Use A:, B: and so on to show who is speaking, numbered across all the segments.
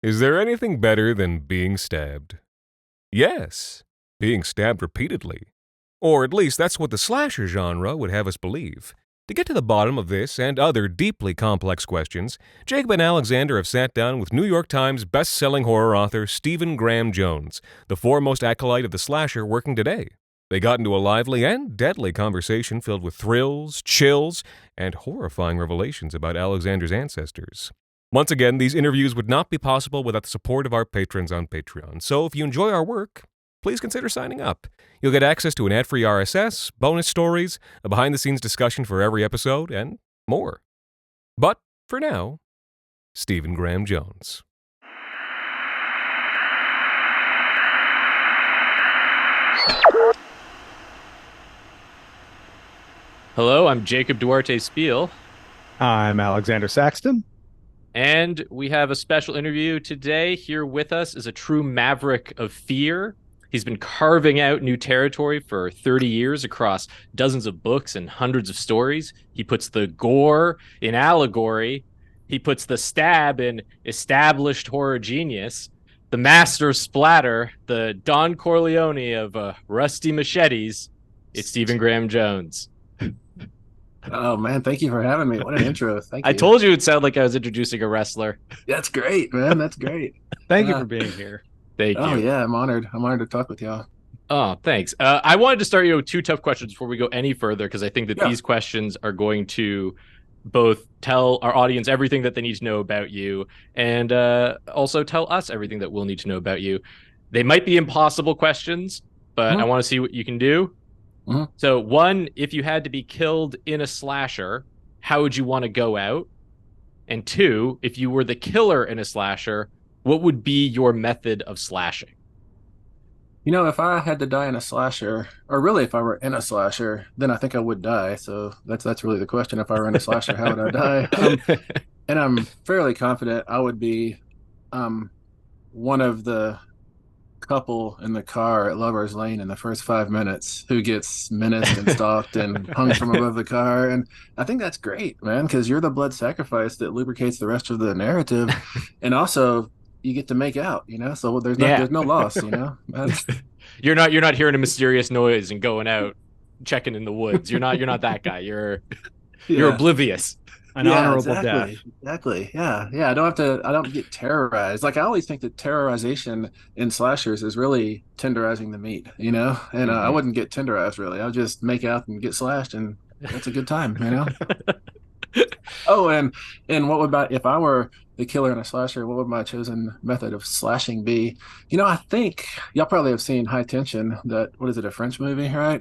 A: Is there anything better than being stabbed? Yes, being stabbed repeatedly. Or at least that's what the slasher genre would have us believe. To get to the bottom of this and other deeply complex questions, Jacob and Alexander have sat down with New York Times best-selling horror author Stephen Graham Jones, the foremost acolyte of the slasher working today. They got into a lively and deadly conversation filled with thrills, chills, and horrifying revelations about Alexander's ancestors. Once again, these interviews would not be possible without the support of our patrons on Patreon, so if you enjoy our work, please consider signing up. You'll get access to an ad-free RSS, bonus stories, a behind-the-scenes discussion for every episode, and more. But, for now, Stephen Graham Jones.
B: Hello, I'm Jacob Duarte Spiel.
C: I'm Alexander Saxton.
B: And we have a special interview today. Here with us is a true maverick of fear. He's been carving out new territory for 30 years across dozens of books and hundreds of stories. He puts the gore in allegory. He puts the stab in established horror genius. The master of splatter, the Don Corleone of rusty machetes. It's Stephen Graham Jones.
D: Oh man, thank you for having me. What an intro. Thank you.
B: I told you it'd sound like I was introducing a wrestler.
D: That's great, man. That's great.
C: Thank you for being here.
B: Thank you.
D: Oh yeah, I'm honored. I'm honored to talk with y'all.
B: Oh, thanks. I wanted to start with two tough questions before we go any further, because I think that these questions are going to both tell our audience everything that they need to know about you and also tell us everything that we'll need to know about you. They might be impossible questions, but I want to see what you can do. So one, if you had to be killed in a slasher, how would you want to go out? And two, if you were the killer in a slasher, what would be your method of slashing?
D: You know, if I had to die in a slasher, or really if I were in a slasher, then I think I would die. So that's really the question. If I were in a slasher, how would I die? And I'm fairly confident I would be one of the couple in the car at Lover's Lane in the first 5 minutes who gets menaced and stalked and hung from above the car. And I think that's great, man, because you're the blood sacrifice that lubricates the rest of the narrative. And also you get to make out, you know, so there's no loss, you know.
B: You're not hearing a mysterious noise and going out checking in the woods. You're not that guy. You're oblivious.
C: An honorable death.
D: Exactly. Yeah. I don't get terrorized. Like I always think that terrorization in slashers is really tenderizing the meat, you know? And I wouldn't get tenderized really. I'll just make out and get slashed and that's a good time, you know? Oh, and if I were the killer in a slasher, what would my chosen method of slashing be? You know, I think y'all probably have seen High Tension, what is it, a French movie, right?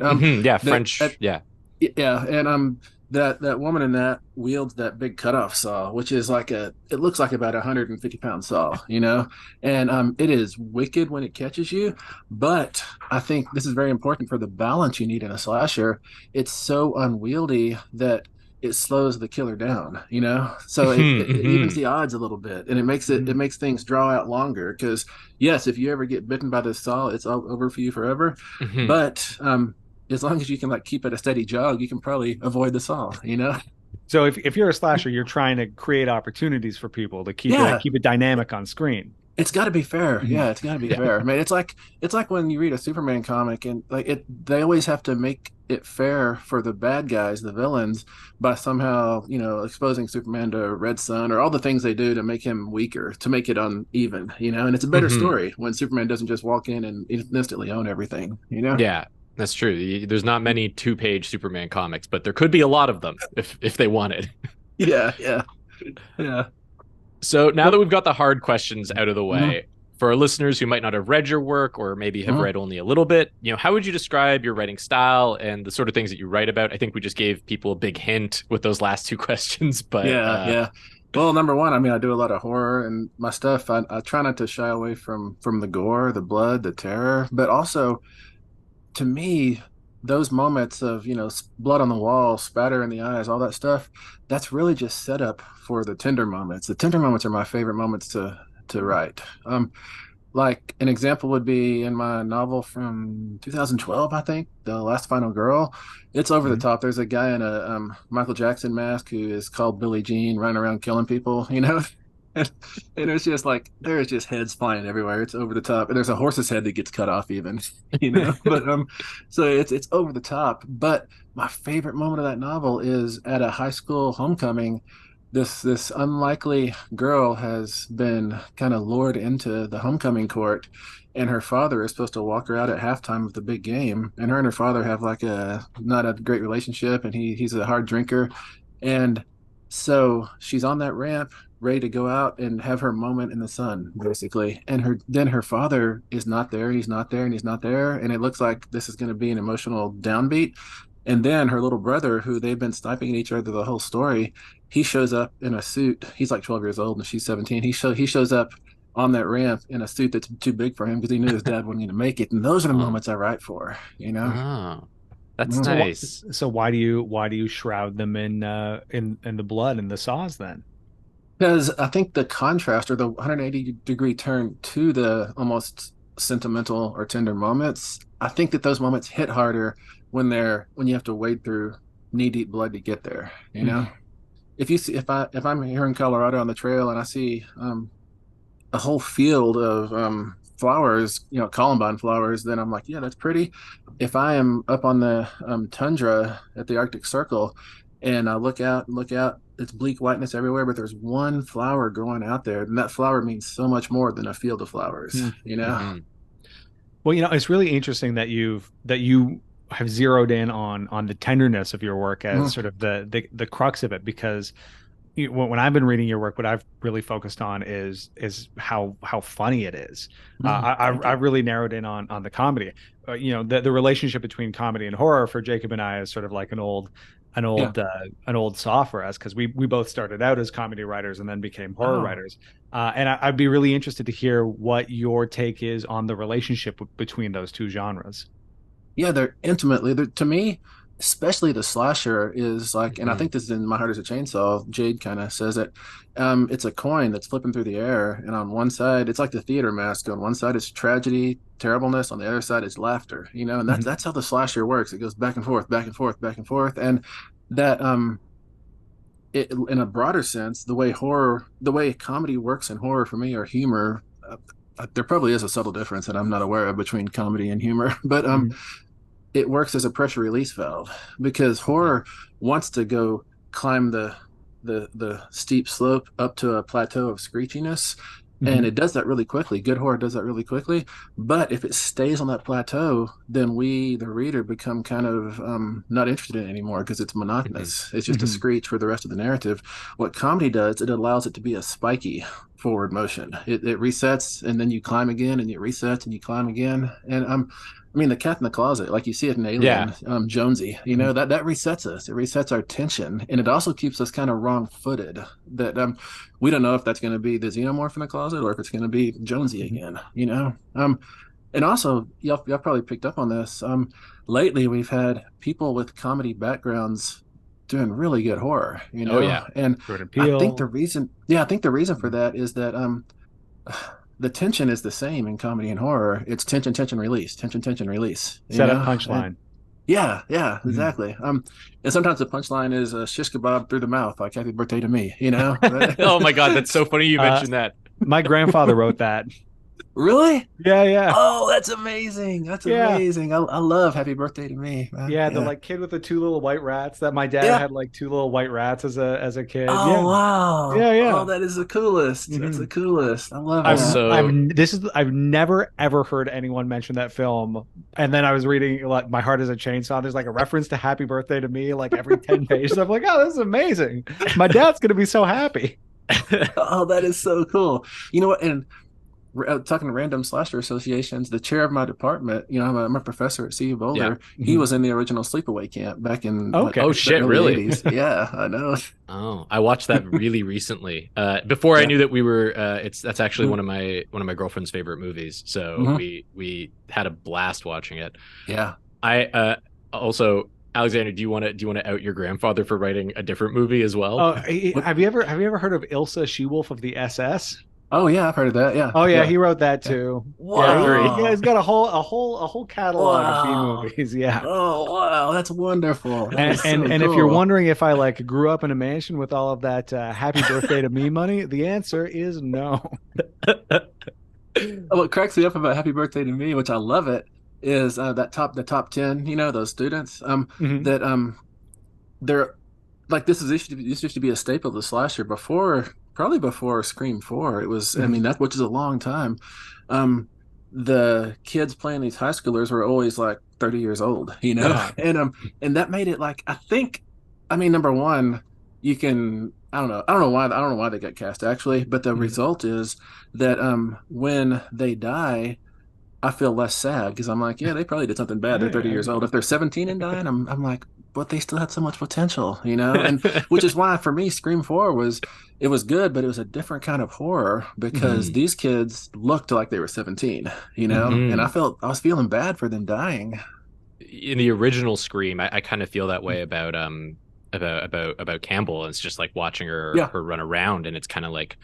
B: French. Yeah.
D: And that woman in that wields that big cutoff saw, which is it looks like about 150-pound saw, you know, and it is wicked when it catches you. But I think this is very important for the balance you need in a slasher. It's so unwieldy that it slows the killer down, you know, so it evens the odds a little bit, and it makes things draw out longer. Because yes, if you ever get bitten by this saw, it's all over for you forever. But as long as you can keep it a steady jog, you can probably avoid the saw, you know?
C: So if you're a slasher, you're trying to create opportunities for people to keep it dynamic on screen.
D: It's got to be fair. Yeah, it's got to be fair. I mean, it's like when you read a Superman comic and they always have to make it fair for the bad guys, the villains, by somehow, you know, exposing Superman to Red Sun or all the things they do to make him weaker, to make it uneven, you know? And it's a better story when Superman doesn't just walk in and instantly own everything, you know?
B: Yeah. That's true. There's not many 2-page Superman comics, but there could be a lot of them if they wanted.
D: Yeah.
B: So now that we've got the hard questions out of the way, for our listeners who might not have read your work or maybe have read only a little bit, you know, how would you describe your writing style and the sort of things that you write about? I think we just gave people a big hint with those last two questions, but
D: yeah. Well, number one, I mean, I do a lot of horror, and my stuff, I try not to shy away from the gore, the blood, the terror, but also, to me, those moments of, you know, blood on the wall, spatter in the eyes, all that stuff, that's really just set up for the tender moments. The tender moments are my favorite moments to write. Like an example would be in my novel from 2012, I think, The Last Final Girl. It's over the top. There's a guy in a Michael Jackson mask who is called Billie Jean running around killing people, you know? and it's just like there's just heads flying everywhere. It's over the top, and there's a horse's head that gets cut off even, you know. But so it's over the top. But my favorite moment of that novel is at a high school homecoming. This unlikely girl has been kind of lured into the homecoming court, and her father is supposed to walk her out at halftime of the big game. And her and her father have like a not a great relationship, and he's a hard drinker, and so she's on that ramp ready to go out and have her moment in the sun, basically. And her father is not there. He's not there, and he's not there. And it looks like this is going to be an emotional downbeat. And then her little brother, who they've been sniping at each other the whole story, he shows up in a suit. He's like 12 years old and she's 17. He shows up on that ramp in a suit that's too big for him because he knew his dad wasn't going to make it. And those are the moments I write for, you know.
B: Oh, that's nice.
C: So why do you shroud them in the blood and the saws then?
D: Because I think the contrast or the 180-degree turn to the almost sentimental or tender moments, I think that those moments hit harder when you have to wade through knee-deep blood to get there, you know. If I'm here in Colorado on the trail and I see a whole field of flowers, you know, columbine flowers, then I'm like, yeah, that's pretty. If I am up on the tundra at the Arctic Circle and I look out, it's bleak whiteness everywhere, but there's one flower growing out there, and that flower means so much more than a field of flowers, you know?
B: Mm-hmm.
C: Well, you know, it's really interesting that you have zeroed in on the tenderness of your work as sort of the crux of it, because when I've been reading your work, what I've really focused on is how funny it is. I really narrowed in on the comedy. You know, the relationship between comedy and horror for Jacob and I is sort of like an old saw for us, because we both started out as comedy writers and then became horror writers. And I'd be really interested to hear what your take is on the relationship between those two genres.
D: Yeah, they're to me, especially the slasher is like, and I think this is in My Heart is a Chainsaw, Jade kind of says it, it's a coin that's flipping through the air, and on one side it's like the theater mask. On one side it's tragedy, terribleness, on the other side is laughter, you know. And that's how the slasher works. It goes back and forth, back and forth, back and forth. And that it, in a broader sense, the way comedy works in horror for me, or humor, there probably is a subtle difference that I'm not aware of between comedy and humor, but it works as a pressure release valve, because horror wants to go climb the steep slope up to a plateau of screechiness, and it does that really quickly. Good horror does that really quickly, but if it stays on that plateau, then we, the reader, become kind of not interested in it anymore, because it's monotonous. It's just a screech for the rest of the narrative. What comedy does, it allows it to be a spiky forward motion. It resets, and then you climb again, and it resets, and you climb again. And I mean, the cat in the closet, like you see it in Alien, Jonesy, you know, that resets us. It resets our tension, and it also keeps us kind of wrong-footed. That we don't know if that's going to be the xenomorph in the closet or if it's going to be Jonesy again, you know. And also, y'all probably picked up on this. Lately, we've had people with comedy backgrounds doing really good horror, you know.
B: Oh yeah,
D: and I think the reason for that is that the tension is the same in comedy and horror. It's tension, tension, release, tension, tension, release.
C: Set up punchline.
D: Yeah, exactly. And sometimes the punchline is a shish kebab through the mouth, like "Happy birthday to me," you know.
B: Oh my God, that's so funny you mentioned that.
C: My grandfather wrote that.
D: Really?
C: Yeah.
D: Oh, that's amazing. That's amazing. I love "Happy Birthday to Me."
C: The like kid with the two little white rats. That my dad had like two little white rats as a kid.
D: Oh wow.
C: Yeah.
D: Oh, that is the coolest. That's the coolest. I love that.
C: I've never ever heard anyone mention that film. And then I was reading like My Heart is a Chainsaw. There's like a reference to "Happy Birthday to Me" like every 10 pages. I'm like, oh, this is amazing. My dad's gonna be so happy.
D: Oh, that is so cool. You know what? And talking to random slasher associations, the chair of my department, you know, I'm a professor at CU Boulder. Yeah. He was in the original Sleepaway Camp back in
B: shit, really?
D: 80s. Yeah, I know.
B: Oh, I watched that really recently. Before I knew that we were, that's actually one of my girlfriend's favorite movies. So we had a blast watching it.
D: Yeah.
B: I also, Alexander, do you want to out your grandfather for writing a different movie as well?
C: Oh, have you ever heard of Ilsa She-Wolf of the SS?
D: Oh yeah, I've heard of that. Yeah,
C: Oh yeah,
D: yeah.
C: he wrote that
D: Yeah.
C: too.
B: I
C: Yeah,
B: agree.
C: yeah, he's
D: Wow.
C: got a whole catalog of B
D: Wow.
C: movies. Yeah.
D: Oh wow, that's wonderful. That
C: And,
D: is
C: and
D: so
C: and if you're
D: cool.
C: wondering if I like grew up in a mansion with all of that happy birthday to me money, the answer is no.
D: What cracks me up about Happy Birthday to Me, which I love it, is the top 10, those students
C: Mhm.
D: that they're like this used to be a staple of the slasher before, probably before Scream 4. It was, I mean,
C: Mhm.
D: that, which is a long time. Um the kids playing these high schoolers were always like 30 years old,
C: Yeah.
D: and that made it like, I think, I mean, number one, you can, I don't know why they got cast actually, but the
C: Mhm.
D: result is that when they die, I feel less sad because I'm like, yeah, they probably did something bad. They're 30
C: Yeah.
D: years old. If they're 17 and dying, I'm like, but they still had so much potential. And which is why for me, Scream 4 it was good, but it was a different kind of horror because
B: Mhm.
D: these kids looked like they were 17, and
B: Mhm.
D: I was feeling bad for them dying.
B: In the original Scream, I kind of feel that way about about Campbell. It's just like watching
D: Yeah,
B: her run around, and it's kind of like,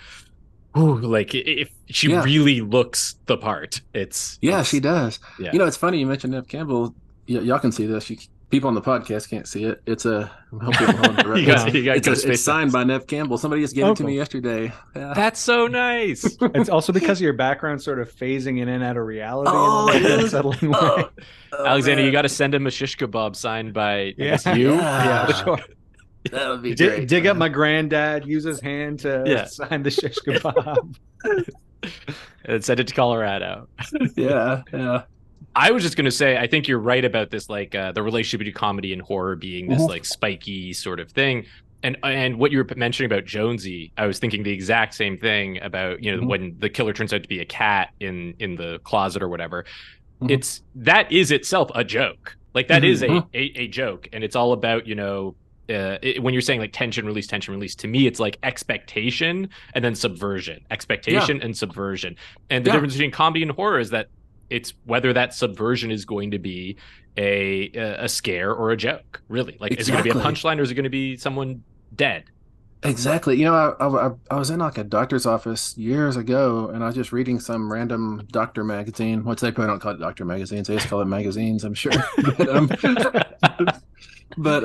B: ooh, like if she
D: yeah,
B: really looks the part,
D: yeah, she
B: it's
D: does.
B: yeah.
D: It's funny you mentioned Nev Campbell. Y'all can see this. People on the podcast can't see it. It's a, I hope people hold it
B: you
D: directly.
B: got
C: Uh-huh.
B: you got
D: It's
B: Ghost
D: it's
B: Face
D: signed
B: Mask.
D: by Nev Campbell. Somebody just gave
C: Oh,
D: it to me
C: cool.
D: yesterday. Yeah.
B: That's so nice.
C: It's also because of your background sort of phasing in and out of reality in
D: Oh, it
C: almost an
D: is.
C: unsettling
D: Oh,
C: way.
D: oh
B: Alexander, you
D: man.
B: got to send him a shish kebab signed by, I
C: Yeah.
B: guess, you.
C: Yeah,
D: Yeah,
C: sure.
D: that would be
C: Dig,
D: great,
C: dig up
D: man.
C: my granddad, use his hand to
B: Yeah,
C: sign the shish kebab.
B: and send it to Colorado.
D: Yeah, yeah.
B: I was just gonna say, I think you're right about this, like the relationship between comedy and horror being this like
D: Mhm,
B: spiky sort of thing. And what you were mentioning about Jonesy, I was thinking the exact same thing about,
D: mhm,
B: when the killer turns out to be a cat in the closet or whatever.
D: mhm,
B: It's that is itself a joke. Like that is
C: Mhm.
B: a joke, and it's all about, when you're saying like tension release, to me it's like expectation and then subversion,
D: yeah,
B: expectation and subversion. And the
D: yeah,
B: difference between comedy and horror is that it's whether that subversion is going to be a scare or a joke. Really, like, is it going to be a
D: exactly.
B: punchline or is it going to be someone dead?
D: Exactly. I was in like a doctor's office years ago, and I was just reading some random doctor magazine, which they probably don't call it doctor magazines. They just call it magazines, I'm sure. But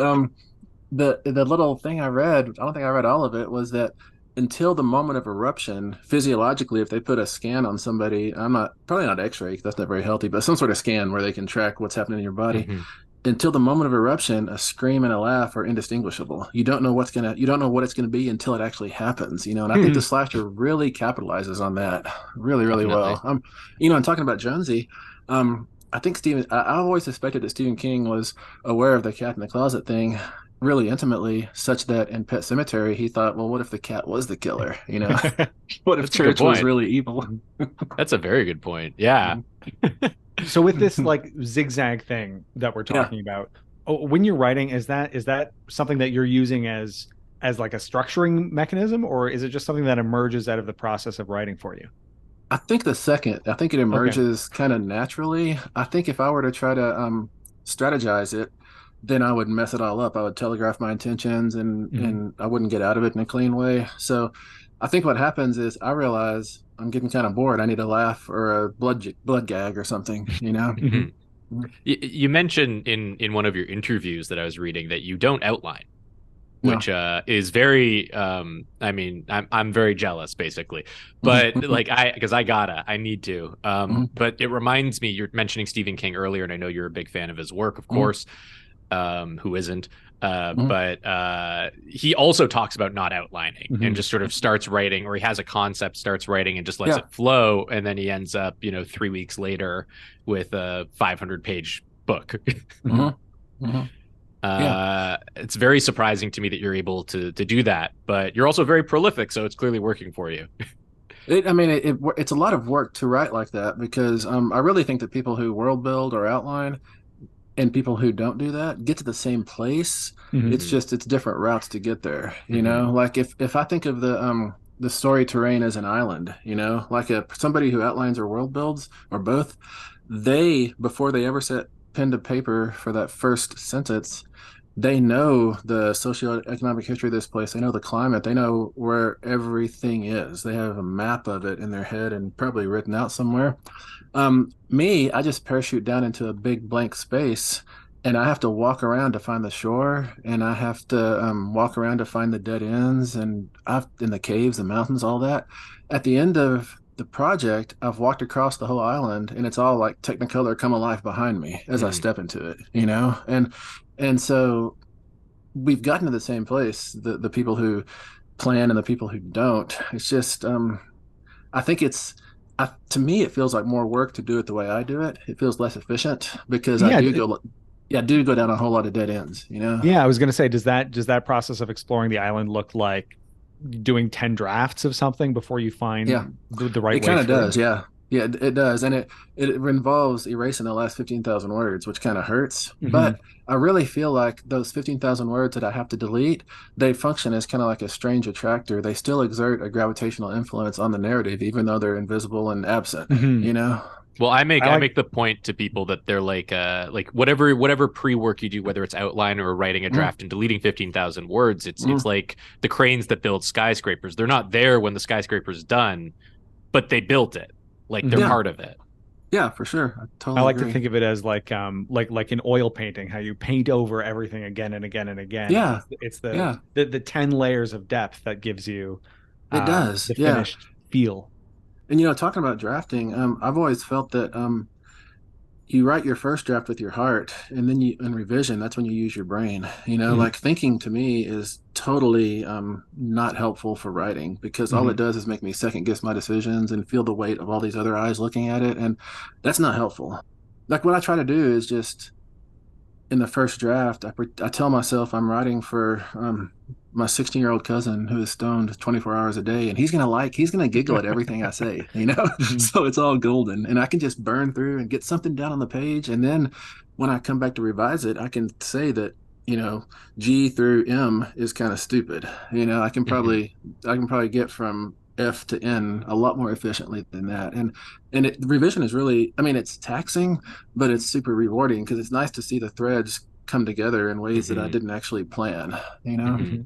D: the little thing I read, I don't think I read all of it, was that until the moment of eruption, physiologically, if they put a scan on somebody, I'm not probably not X-ray, 'cause that's not very healthy, but some sort of scan where they can track what's happening in your body.
B: Mm-hmm.
D: Until the moment of eruption, a scream and a laugh are indistinguishable. You don't know what it's gonna be until it actually happens. And I think the
C: Mhm.
D: slasher really capitalizes on that really, really
B: Definitely.
D: well. And talking about Jonesy, I think I've always suspected that Stephen King was aware of the cat in the closet thing really intimately, such that in Pet Cemetery he thought, well, what if the cat was the killer? What if
B: That's a good
D: Church was
B: point.
D: really evil?
B: That's a very good point. Yeah.
C: So with this like zigzag thing that we're
D: Yeah.
C: talking about, when you're writing, is that something that you're using as like a structuring mechanism, or is it just something that emerges out of the process of writing for you?
D: I think the second. I think it
C: Okay.
D: emerges kind of naturally. I think if I were to try to strategize it, then I would mess it all up. I would telegraph my intentions, and
C: Mhm.
D: and I wouldn't get out of it in a clean way. So I think what happens is I realize I'm getting kind of bored. I need a laugh or a blood gag or something.
B: Mm-hmm.
C: Mhm.
B: You mentioned in one of your interviews that I was reading that you don't outline,
D: No.
B: which is very I mean, I'm very jealous basically. But like I need to. But it reminds me, you're mentioning Stephen King earlier, and I know you're a big fan of his work, of course. Who isn't? But he also talks about not outlining and
C: Mhm.
B: just sort of starts writing, or he has a concept, starts writing, and just lets
D: Yeah.
B: it flow, and then he ends up, 3 weeks later with a 500-page book.
C: Mhm.
D: Hmm. Yeah.
B: It's very surprising to me that you're able to do that, but you're also very prolific, so it's clearly working for you.
D: I mean, it's a lot of work to write like that because I really think that people who world build or outline and people who don't do that get to the same place.
C: Mhm.
D: It's
B: Mm-hmm.
D: just it's different routes to get there.
B: Mm-hmm.
D: Like if I think of the story terrain as an island, like somebody who outlines or world builds or both, they before they ever set pen to paper for that first sentence, they know the socioeconomic history of this place. They know the climate. They know where everything is. They have a map of it in their head and probably written out somewhere. Me, I just parachute down into a big blank space, and I have to walk around to find the shore, and I have to walk around to find the dead ends, and I've in the caves, the mountains, all that. At the end of the project, I've walked across the whole island, and it's all like Technicolor come alive behind me as I step into it, you know? And so we've gotten to the same place, the people who plan and the people who don't. It's just I think to me it feels like more work to do it the way I do it. It feels less efficient because
C: Yeah,
D: I do go down a whole lot of dead ends, you know?
C: yeah. I was going to say, does that process of exploring the island look like doing 10 drafts of something before you
D: Yeah.
C: find the right
D: It
C: way
D: kind of
C: through?
D: does, yeah. Yeah, it does. And it involves erasing the last 15,000 words, which kind of hurts.
C: Hmm.
D: But I really feel like those 15,000 words that I have to delete, they function as kind of like a strange attractor. They still exert a gravitational influence on the narrative, even though they're invisible and absent,
C: Hmm.
D: you know?
B: Well, I
C: I like.
B: make the point to people that they're like whatever pre-work you do, whether it's outline or writing a
D: Mm,
B: draft and deleting 15,000 words, it's
D: mm,
B: like the cranes that build skyscrapers. They're not there when the skyscraper's done, but they built it. Like they're
C: Mhm.
D: yeah,
B: part of it.
D: yeah, for sure. I
C: I
D: totally
C: like to
D: agree.
C: think of it as like in oil painting, how you paint over everything again and again and again, and
D: Yeah,
C: it's the
D: yeah,
C: the 10 layers of depth that gives you
D: it does.
C: the
D: Yeah.
C: finished feel.
D: And talking about drafting, I've always felt that you write your first draft with your heart, and then you in revision, that's when you use your brain.
C: Mhm.
D: Like thinking to me is totally not helpful for writing because all it
C: Mhm.
D: does is make me second guess my decisions and feel the weight of all these other eyes looking at it, and that's not helpful. Like what I try to do is just in the first draft, I tell myself I'm writing for my 16-year-old cousin who is stoned 24 hours a day, and he's gonna giggle at everything I say, you know.
C: Mhm.
D: So it's all golden, and I can just burn through and get something down on the page, and then when I come back to revise it, I can say that G through M is kind of stupid.
B: Mhm.
D: I can probably get from F to N a lot more efficiently than that, the revision is really, I mean, it's taxing, but it's super rewarding because it's nice to see the threads come together in ways that I
B: Mhm.
D: didn't actually plan, you know?
B: Mhm.
C: Mhm.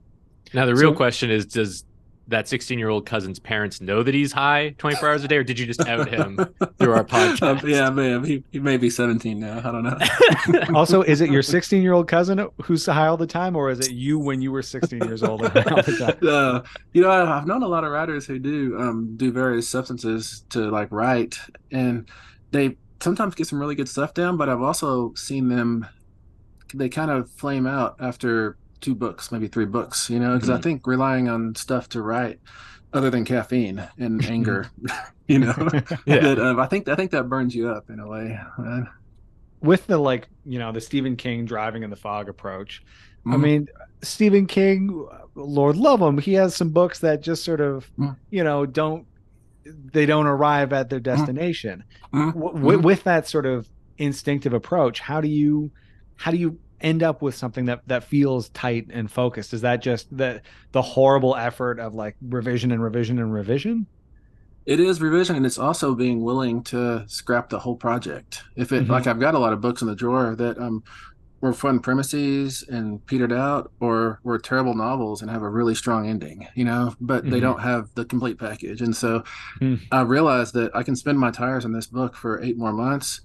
B: Now the real
C: So
B: question is, does that 16-year-old cousin's parents know that he's high 24 hours a day, or did you just out him through our podcast?
D: Yeah, man, he may be 17 now. I don't know.
C: also, is it your 16-year-old cousin who's high all the time, or is it you when you were 16 years old and high all the time?
D: I've known a lot of writers who do various substances to like write, and they sometimes get some really good stuff down, but I've also seen them they kind of flame out after two books, maybe three books, because I
C: Mhm.
D: think relying on stuff to write other than caffeine and
C: Mhm.
D: anger, you know,
B: Yeah.
D: that I think that burns you up in a way.
C: With the the Stephen King driving in the fog approach. I
D: Mhm,
C: mean, Stephen King, Lord love him, he has some books that just sort of,
D: mhm,
C: don't they don't arrive at their
D: mhm,
C: destination.
D: mhm, mhm.
C: With that sort of instinctive approach, how do you end up with something that feels tight and focused? Is that just the horrible effort of like revision and revision and revision?
D: It is revision, and it's also being willing to scrap the whole project. If it
C: Hmm.
D: like I've got a lot of books in the drawer that were fun premises and petered out, or were terrible novels and have a really strong ending, but they
C: Hmm.
D: don't have the complete package. And so I realized that I can spend my tires on this book for 8 more months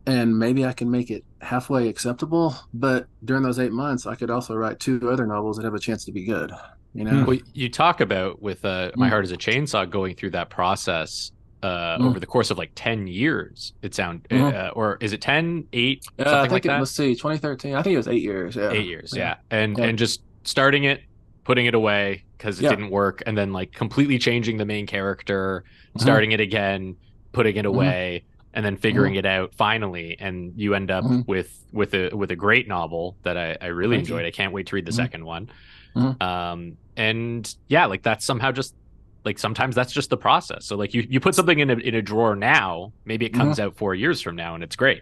D: and maybe I can make it halfway acceptable. But during those 8 months, I could also write two other novels that have a chance to be good, you know?
B: Well, you talk about with My
D: Mm,
B: Heart is a Chainsaw going through that process
D: mm,
B: over the course of like 10 years,
D: mm.
B: or is it 10, 8,
D: I
B: something like
D: think
B: that?
D: let's see, 2013. I think it was 8 years. Yeah.
B: 8 years,
D: Yeah.
B: yeah. And
D: Yeah.
B: just starting it, putting it away because it
D: Yeah.
B: didn't work, and then like completely changing the main character,
D: Hmm.
B: starting it again, putting it
D: Hmm.
B: away, and then
D: Hmm.
B: figuring it out finally, and you end up
D: Hmm.
B: with a great novel that I really
D: Thank you.
B: enjoyed. I can't wait to read the
D: Hmm.
B: second one.
D: Hmm.
B: And yeah, like that's somehow just like sometimes that's just the process. So like you put something in a drawer now, maybe it
D: Hmm.
B: comes out 4 years from now and it's great.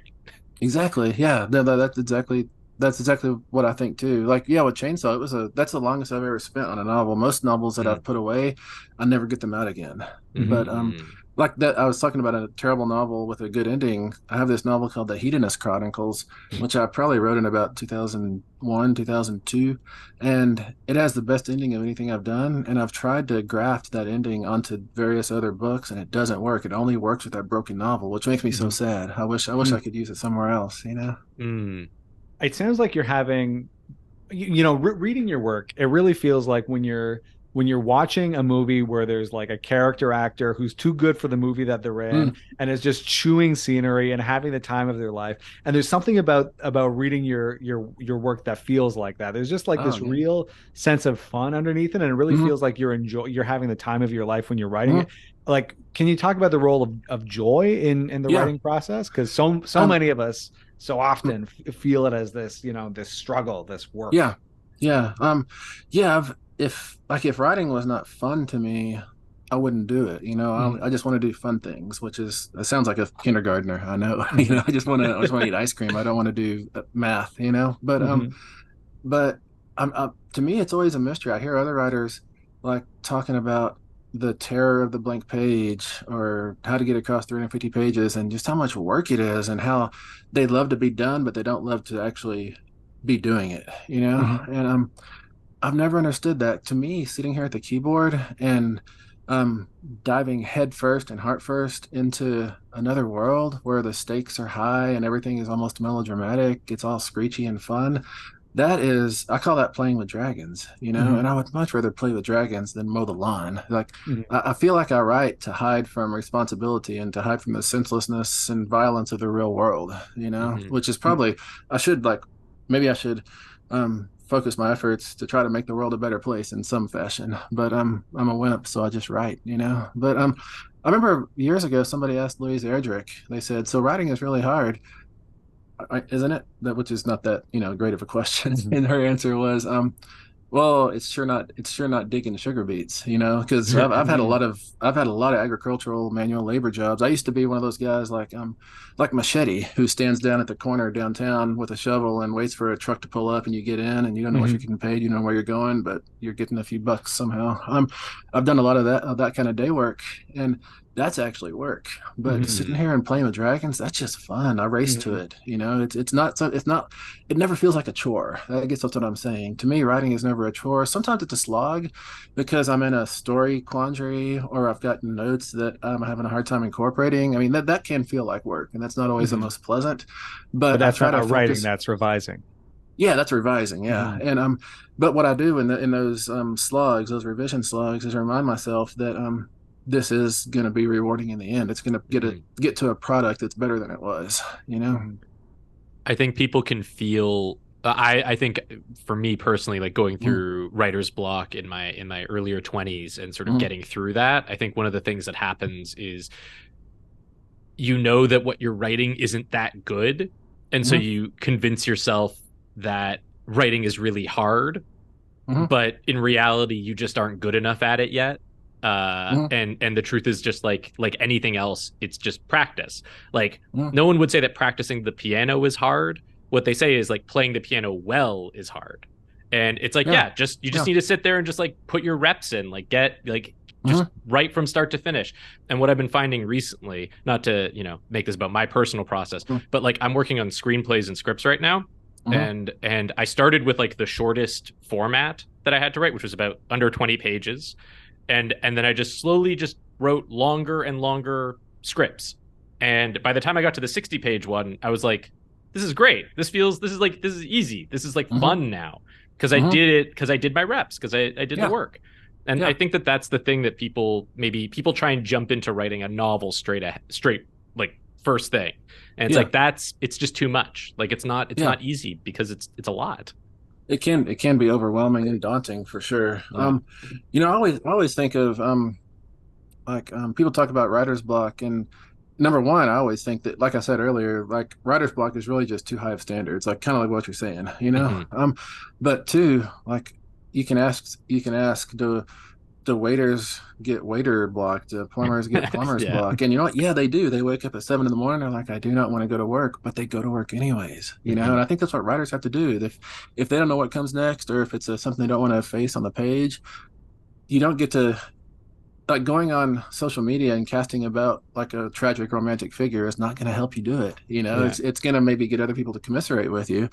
D: Exactly. Yeah. That's exactly what I think too. Like, yeah, with Chainsaw, that's the longest I've ever spent on a novel. Most novels that
B: Mm,
D: I've put away, I never get them out again. But
B: mm,
D: like that. I was talking about a terrible novel with a good ending. I have this novel called The Hedonist Chronicles, which I probably wrote in about 2001, 2002, and it has the best ending of anything I've done. And I've tried to graft that ending onto various other books, and it doesn't work. It only works with that broken novel, which makes me so sad. I wish I could use it somewhere else, you know?
B: Mm.
C: It sounds like you're having, reading your work, it really feels like when you're watching a movie where there's like a character actor who's too good for the movie that they're in
D: Mm,
C: and is just chewing scenery and having the time of their life. And there's something about reading your work that feels like that. There's just like
D: oh
C: this
D: yeah.
C: real sense of fun underneath it, and it really
D: Hmm.
C: feels like you're having the time of your life when you're writing
D: Hmm.
C: it. Like, can you talk about the role of joy in the
D: Yeah.
C: writing process? Because so
D: Um.
C: many of us so often feel it as this, this struggle, this work.
D: Yeah. Yeah. Yeah. If writing was not fun to me, I wouldn't do it.
C: Mhm.
D: I just want to do fun things, which is it sounds like a kindergartner. I know.
C: Mhm.
D: I just want to eat ice cream. I don't want to do math.
C: Mhm.
D: But to me, it's always a mystery. I hear other writers like talking about the terror of the blank page or how to get across 350 pages and just how much work it is and how they love to be done, but they don't love to actually be doing it, you know?
C: Mhm.
D: And I've never understood that. To me, sitting here at the keyboard and diving head first and heart first into another world where the stakes are high and everything is almost melodramatic, it's all screechy and fun. That is, I call that playing with dragons,
C: Mhm.
D: and I would much rather play with dragons than mow the lawn. Like,
C: Mhm.
D: I feel like I write to hide from responsibility and to hide from the senselessness and violence of the real world,
B: Hmm.
D: which is probably, I should like, maybe I should focus my efforts to try to make the world a better place in some fashion. But I'm a wimp, so I just write. But I remember years ago somebody asked Louise Erdrich. They said, "So writing is really hard, isn't it?" That which is not that great of a question.
C: Mhm.
D: And her answer was, well, it's sure not digging sugar beets, because I've had a lot of agricultural manual labor jobs. I used to be one of those guys like Machete who stands down at the corner downtown with a shovel and waits for a truck to pull up and you get in and you don't know what you're
C: Mhm.
D: getting paid, you don't know where you're going, but you're getting a few bucks somehow. I've done a lot of that kind of day work, and that's actually work. But
C: Mhm.
D: sitting
B: Hmm.
D: here and playing with dragons, that's just fun. I race to
C: Mhm.
D: it. It's not it never feels like a chore. I guess that's what I'm saying. To me, writing is never a chore. Sometimes it's a slog because I'm in a story quandary or I've got notes that I'm having a hard time incorporating. I mean, that can feel like work, and that's not always the
C: Mhm.
D: most pleasant.
C: But
D: But I
C: that's
D: try to
C: not writing,
D: focus.
C: that's revising.
D: Yeah, that's revising. Yeah,
C: Mhm.
D: and but what I do in those slugs, those revision slugs, is remind myself that this is going to be rewarding in the end. It's going to
B: Hmm.
D: get to a product that's better than it was. You know.
C: Mhm.
B: I think people can feel. I think for me personally, like going
D: Mm,
B: through writer's block in my earlier 20s and sort of
D: mm,
B: getting through that, I think one of the things that happens is you know that what you're writing isn't that good, and so
D: mm,
B: you convince yourself that writing is really hard,
D: mm,
B: but in reality you just aren't good enough at it yet.
D: mm,
B: And the truth is just like anything else, it's just practice. Like
D: mm.
B: no one would say that practicing the piano is hard. What they say is like playing the piano well is hard. And it's like,
D: Yeah,
B: yeah, just you just
D: yeah.
B: need to sit there and just like put your reps in, like get like just
D: Mm,
B: right from start to finish. And what I've been finding recently, not to, make this about my personal process,
D: mm,
B: but like I'm working on screenplays and scripts right now.
D: mm,
B: And I started with like the shortest format that I had to write, which was about under 20 pages. And then I just slowly just wrote longer and longer scripts. And by the time I got to the 60-page one, I was like, this is great. This is easy. This is like
D: mm,
B: fun now because I
D: mm.
B: did it, because I did my reps, because I did the
D: Yeah,
B: work. And I
D: yeah,
B: think that that's the thing that people try and jump into writing a novel straight like first thing. And it's
D: yeah,
B: like it's just too much. Like it's
D: yeah.
B: not easy because it's a lot.
D: It can be overwhelming and daunting for sure.
B: Yeah.
D: I always think of people talk about writer's block, and number one, I always think that, like I said earlier, like writer's block is really just too high of standards, like kind of like what you're saying.
B: Hmm.
D: But two, like you can ask, do waiters get waiter block? Do plumbers get plumbers
B: Yeah.
D: block? And you know what? Yeah, they do. They wake up at 7 in the morning. They're like, I do not want to go to work, but they go to work anyways. And
B: Hmm.
D: I think that's what writers have to do. If they don't know what comes next, or if it's something they don't want to face on the page, you don't get to like going on social media and casting about like a tragic romantic figure is not going to help you do it. You know,
B: Yeah.
D: it's going to maybe get other people to commiserate with you,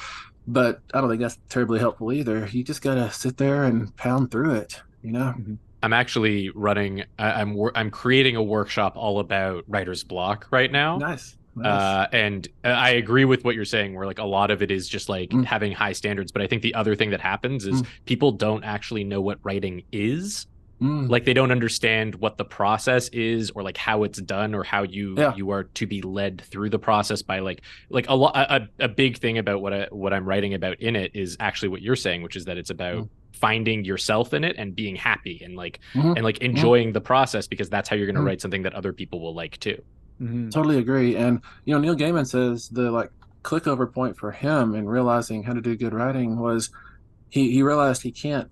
D: but I don't think that's terribly helpful either. You just got to sit there and pound through it, you know?
C: Mhm.
B: I'm actually running. I'm creating a workshop all about writer's block right now.
D: Nice. Nice.
B: And I agree with what you're saying, where like a lot of it is just like
D: Mm,
B: having high standards. But I think the other thing that happens is
D: mm,
B: people don't actually know what writing is.
D: mm.
B: Like they don't understand what the process is, or like how it's done, or how
D: Yeah.
B: you are to be led through the process by like a big thing about what I'm writing about in it is actually what you're saying, which is that it's about
D: Mm,
B: finding yourself in it and being happy
D: mm,
B: and like
D: mm,
B: enjoying the process, because that's how you're going to
D: mm.
B: write something that other people will like too.
C: Mhm.
D: Totally agree. And Neil Gaiman says the like click over point for him in realizing how to do good writing was he realized he can't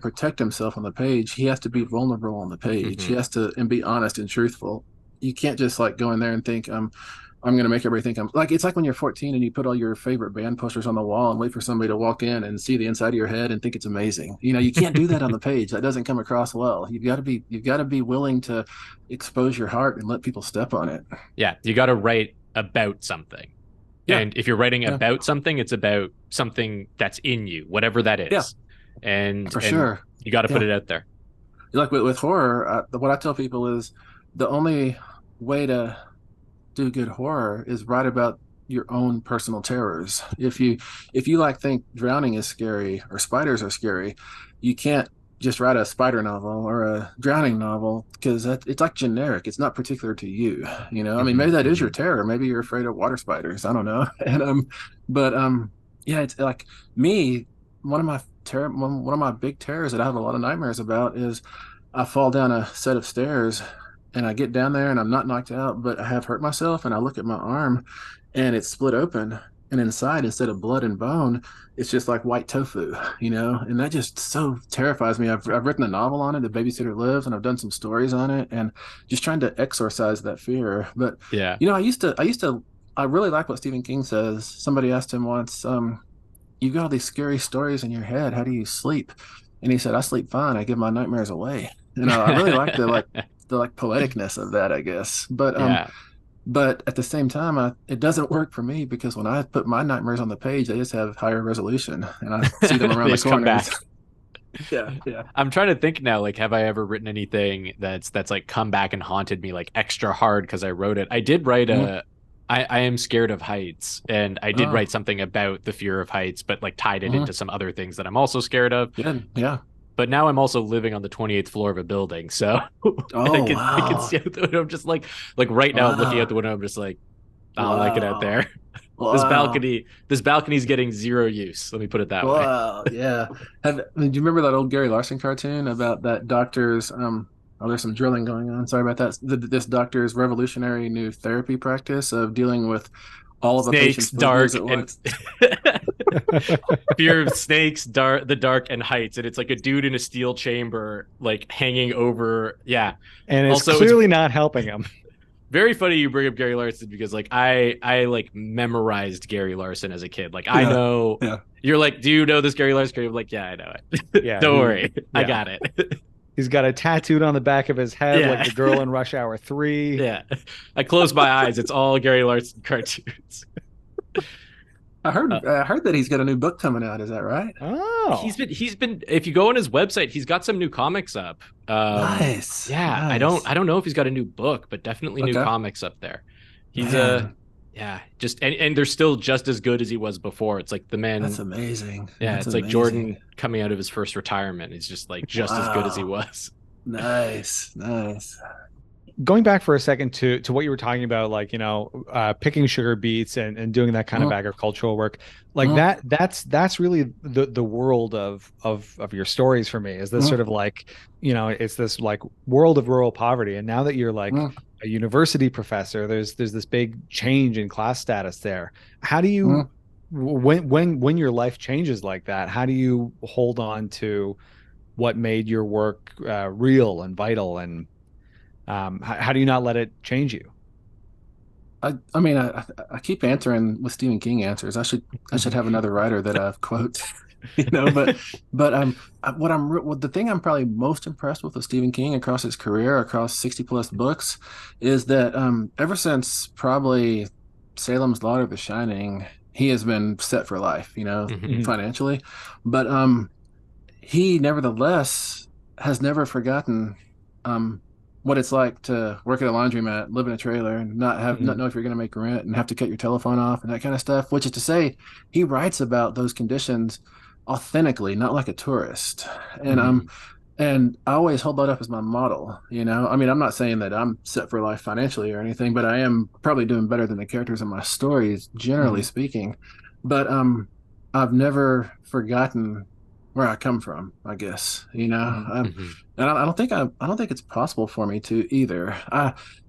D: protect himself on the page. He has to be vulnerable on the page. He
B: Hmm.
D: has to and be honest and truthful. You can't just like go in there and think I'm gonna make everybody think I'm like it's like when you're 14 and you put all your favorite band posters on the wall and wait for somebody to walk in and see the inside of your head and think it's amazing. You can't do that on the page. That doesn't come across well. You've got to be willing to expose your heart and let people step on it.
B: Yeah, you got to write about something.
D: Yeah,
B: And if you're writing
D: yeah,
B: about something, it's about something that's in you, whatever that
D: yeah,
B: is. And
D: for sure.
B: you got to put
D: Yeah.
B: it out there.
D: Like with horror, what I tell people is the only way to do good horror is write about your own personal terrors. If you like think drowning is scary or spiders are scary, you can't just write a spider novel or a drowning novel because it's like generic. It's not particular to you. I mean,
B: Hmm.
D: maybe that is your
B: Hmm.
D: terror. Maybe you're afraid of water spiders. I don't know. But yeah, it's like me. One of my big terrors that I have a lot of nightmares about is I fall down a set of stairs and I get down there and I'm not knocked out, but I have hurt myself and I look at my arm and it's split open. And inside, instead of blood and bone, it's just like white tofu, and that just so terrifies me. I've written a novel on it, The Babysitter Lives, and I've done some stories on it and just trying to exorcise that fear. But,
B: Yeah.
D: I really like what Stephen King says. Somebody asked him once, you've got all these scary stories in your head. How do you sleep? And he said, I sleep fine. I give my nightmares away. I really like the like poeticness of that, I guess.
B: Yeah.
D: But at the same time, it doesn't work for me because when I put my nightmares on the page, they just have higher resolution and I see them around
B: They
D: the
B: just come
D: corners.
B: back.
D: Yeah, yeah.
B: I'm trying to think now, like, have I ever written anything that's like come back and haunted me like extra hard because I wrote it? I did write
D: Mm.
B: I am scared of heights, and I did
D: Oh,
B: write something about the fear of heights, but like tied it
D: mhm.
B: into some other things that I'm also scared of.
D: Good. Yeah.
B: But now I'm also living on the 28th floor of a building, so
D: Oh,
B: I can
D: wow.
B: see out the window. I'm just like right now, I'm looking out
D: Wow.
B: the window. I'm just like, I don't like it out
D: Wow.
B: there.
D: Wow.
B: This balcony's getting zero use. Let me put it that way.
D: Wow. Yeah. Do you remember that old Gary Larson cartoon about that doctor's oh, there's some drilling going on. Sorry about that. This doctor's revolutionary new therapy practice of dealing with all of a
B: Snakes,
D: patient's phobias
B: dark,
D: at
B: and
D: once.
B: fear of snakes, the dark and heights, and it's like a dude in a steel chamber, like hanging over. Yeah.
C: And it's
B: Also, it's
C: clearly not helping him.
B: very funny you bring up Gary Larson, because like I like memorized Gary Larson as a kid. Like I
D: Yeah.
B: know
D: Yeah.
B: you're like, do you know this Gary Larson? I'm like, yeah, I know it.
C: Yeah,
B: Don't worry, I
C: yeah.
B: got it.
C: He's got it tattooed on the back of his head like
B: Yeah,
C: the girl in Rush Hour 3.
B: yeah. I close my eyes. It's all Gary Larson cartoons. Uh,
D: I heard that he's got a new book coming out. Is that right?
C: Oh,
B: he's been. If you go on his website, he's got some new comics up.
D: Nice.
B: Yeah,
D: Nice.
B: I don't know if he's got a new book, but definitely new
D: Okay.
B: comics up there. He's
D: Man,
B: yeah, just and they're still just as good as he was before. It's like the
D: that's
B: man.
D: amazing.
B: Yeah,
D: That's
B: it's like
D: amazing.
B: Jordan coming out of his first retirement. He's just like just as good as he
D: Wow.
B: was.
D: Nice. Nice.
C: going back for a second to what you were talking about, like, picking sugar beets and doing that kind of
D: Mhm.
C: agricultural work, like
D: Mhm.
C: that's really the world of your stories for me, is this
D: Mhm.
C: sort of like, it's this like world of rural poverty. And now that you're like
D: Mhm.
C: a university professor, there's this big change in class status there. How do you,
D: Mhm.
C: when your life changes like that, how do you hold on to what made your work real and vital, and how do you not let it change you?
D: I mean, I keep answering with Stephen King answers. I should have another writer that I quote. But the thing I'm probably most impressed with Stephen King across his career, across 60 plus books, is that ever since probably Salem's Lot or The Shining, he has been set for life, financially. But he nevertheless has never forgotten um, what it's like to work at a laundromat, live in a trailer, and not know if you're going to make rent and have to cut your telephone off and that kind of stuff. Which is to say, he writes about those conditions authentically, not like a tourist. And I always hold that up as my model. I mean, I'm not saying that I'm set for life financially or anything, but I am probably doing better than the characters in my stories, generally speaking. But I've never forgotten where I come from, I guess, and I don't think it's possible for me to either.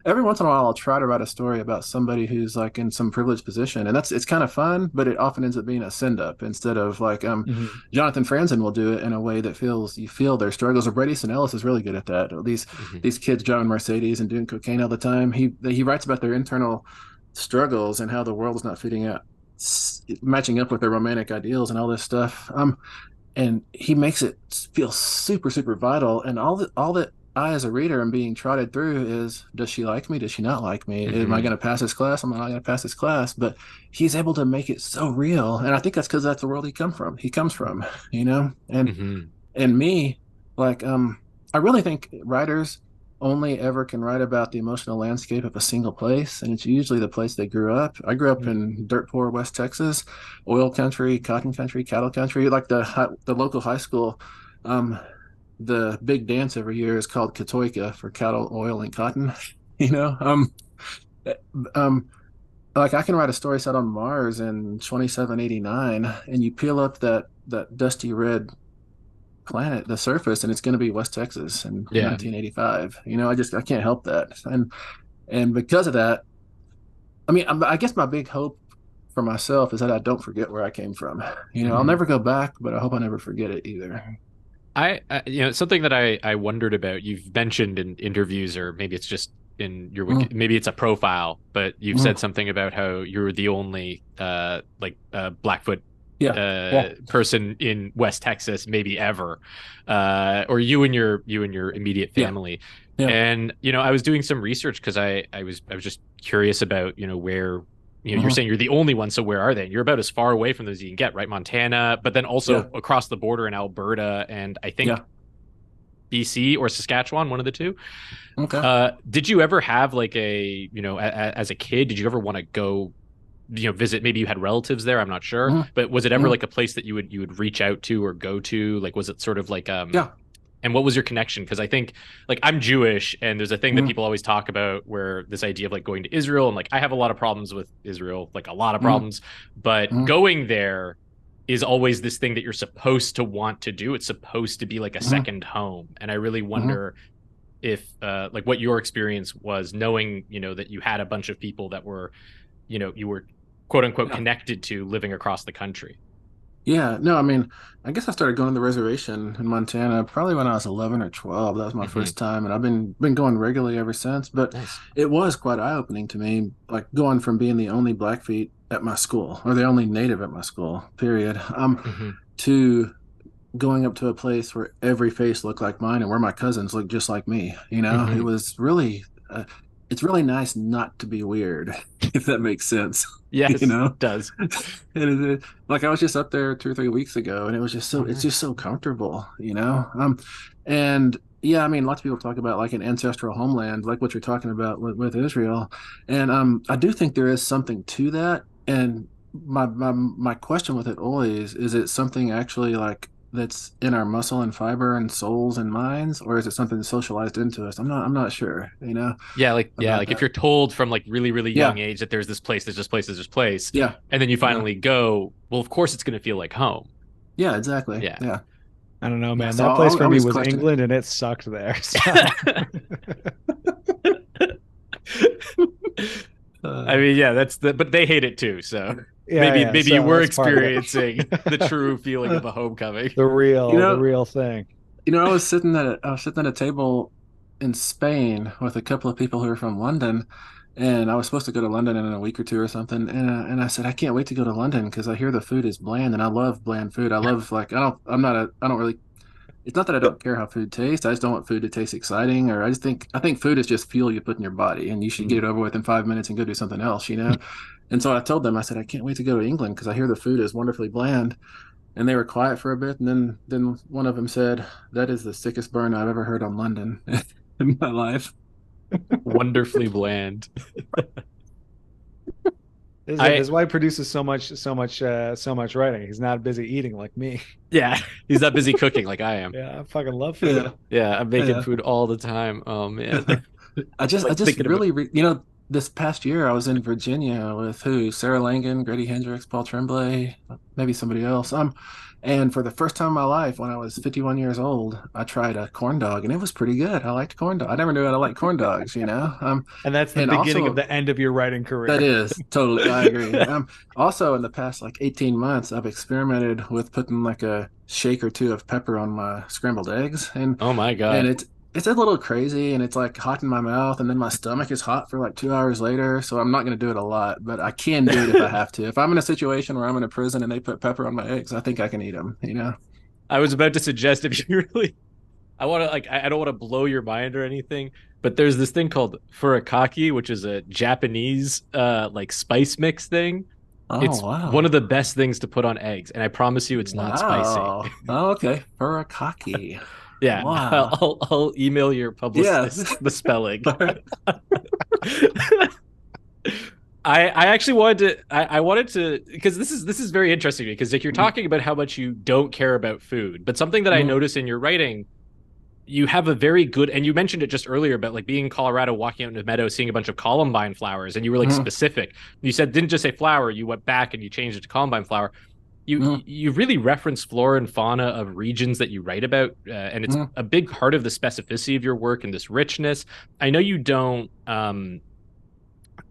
D: Every once in a while I'll try to write a story about somebody who's like in some privileged position, and it's kind of fun, but it often ends up being a send up instead of like Jonathan Franzen will do it in a way that you feel their struggles. Or Brady Snellis is really good at that. These kids driving Mercedes and doing cocaine all the time. He writes about their internal struggles and how the world is not fitting out, matching up with their romantic ideals and all this stuff. And he makes it feel super, super vital. And all that I, as a reader, am being trotted through is, does she like me? Does she not like me? Am I going to pass this class? Am I not going to pass this class? But he's able to make it so real. And I think that's because that's the world he comes from, and me, like, I really think writers only ever can write about the emotional landscape of a single place, and it's usually the place they grew up. I grew up in dirt poor West Texas, oil country, cotton country, cattle country. Like the local high school, the big dance every year is called Katoika for cattle, oil, and cotton. Like I can write a story set on Mars in 2789, and you peel up that dusty red planet, the surface, and it's going to be West Texas in 1985. I can't help that. And because of that, I mean, I guess my big hope for myself is that I don't forget where I came from. I'll never go back, but I hope I never forget it either.
B: Something that I wondered about, you've mentioned in interviews, or maybe it's just in your wiki, maybe it's a profile, but you've said something about how you're the only Blackfoot person in West Texas, maybe ever, or you and your immediate family. And I was doing some research because I was just curious about where you're saying you're the only one, so where are they? And you're about as far away from those as you can get, right? Montana, but then also across the border in Alberta, and I think BC or Saskatchewan, one of the two.
D: Okay.
B: Did you ever have like as a kid, did you ever want to go visit? Maybe you had relatives there, I'm not sure, but was it ever like a place that you would reach out to or go to? Like, was it sort of like and what was your connection? Because I think, like, I'm Jewish, and there's a thing that people always talk about where this idea of like going to Israel, and like I have a lot of problems with Israel, like a lot of problems, but going there is always this thing that you're supposed to want to do. It's supposed to be like a second home, and I really wonder if like what your experience was, knowing that you had a bunch of people that were you were quote unquote connected to living across the country.
D: Yeah, no, I mean, I guess I started going to the reservation in Montana probably when I was 11 or 12. That was my first time, and I've been going regularly ever since. But it was quite eye-opening to me, like going from being the only Blackfeet at my school, or the only Native at my school, period, to going up to a place where every face looked like mine and where my cousins looked just like me. It was really it's really nice not to be weird, if that makes sense.
B: Yes, it does.
D: And like I was just up there 2 or 3 weeks ago, and it was just it's just so comfortable, and yeah, I mean, lots of people talk about like an ancestral homeland, like what you're talking about with Israel, and I do think there is something to that. And my question with it always is it something actually like that's in our muscle and fiber and souls and minds, or is it something socialized into us? I'm not sure,
B: like if you're told from like really, really young age that there's this place, and then you finally go, well, of course it's going to feel like home.
D: Yeah, exactly.
B: Yeah.
C: I don't know, man. That place for me was England, and it sucked there. So.
B: I mean, but they hate it too, so maybe so you were experiencing the true feeling of a homecoming,
C: the real thing.
D: I was sitting at a table in Spain with a couple of people who are from London, and I was supposed to go to London in a week or two or something. And I said, I can't wait to go to London because I hear the food is bland, and I love bland food. I love like I don't really. It's not that I don't care how food tastes. I just don't want food to taste exciting, or I think food is just fuel you put in your body, and you should get it over with in 5 minutes and go do something else, you know. And so I told them, I said, I can't wait to go to England because I hear the food is wonderfully bland. And they were quiet for a bit, and then one of them said, "That is the sickest burn I've ever heard on London in my life."
B: Wonderfully bland.
C: This is why he produces so much writing. He's not busy eating like me.
B: Yeah, he's not busy cooking like I am.
C: Yeah, I fucking love food.
B: Yeah, I'm making food all the time. Oh man.
D: I just really, you know, this past year I was in Virginia with who? Sarah Langan, Grady Hendrix, Paul Tremblay, maybe somebody else. And for the first time in my life, when I was 51 years old, I tried a corn dog, and it was pretty good. I liked corn dog. I never knew I liked corn dogs, you know.
C: And that's the beginning of the end of your writing career.
D: That is totally. I agree. Also, in the past like 18 months, I've experimented with putting like a shake or two of pepper on my scrambled eggs, and
B: oh my god,
D: and it's a little crazy, and it's like hot in my mouth, and then my stomach is hot for like 2 hours later. So I'm not going to do it a lot, but I can do it if I have to. If I'm in a situation where I'm in a prison and they put pepper on my eggs, I think I can eat them, you know?
B: I was about to suggest if you really, I want to I don't want to blow your mind or anything, but there's this thing called furikake, which is a Japanese like spice mix thing.
D: Oh,
B: it's
D: wow.
B: one of the best things to put on eggs, and I promise you it's not spicy.
D: Oh, okay. Furikake.
B: Yeah,
D: wow.
B: I'll email your publicist the spelling. I actually wanted to because this is very interesting because like you're talking about how much you don't care about food, but something that I notice in your writing, you have a very good, and you mentioned it just earlier about like being in Colorado, walking out in the meadow, seeing a bunch of columbine flowers, and you were like specific. You said didn't just say flower, you went back and you changed it to columbine flower. You really reference flora and fauna of regions that you write about, and it's a big part of the specificity of your work and this richness. I know you don't. I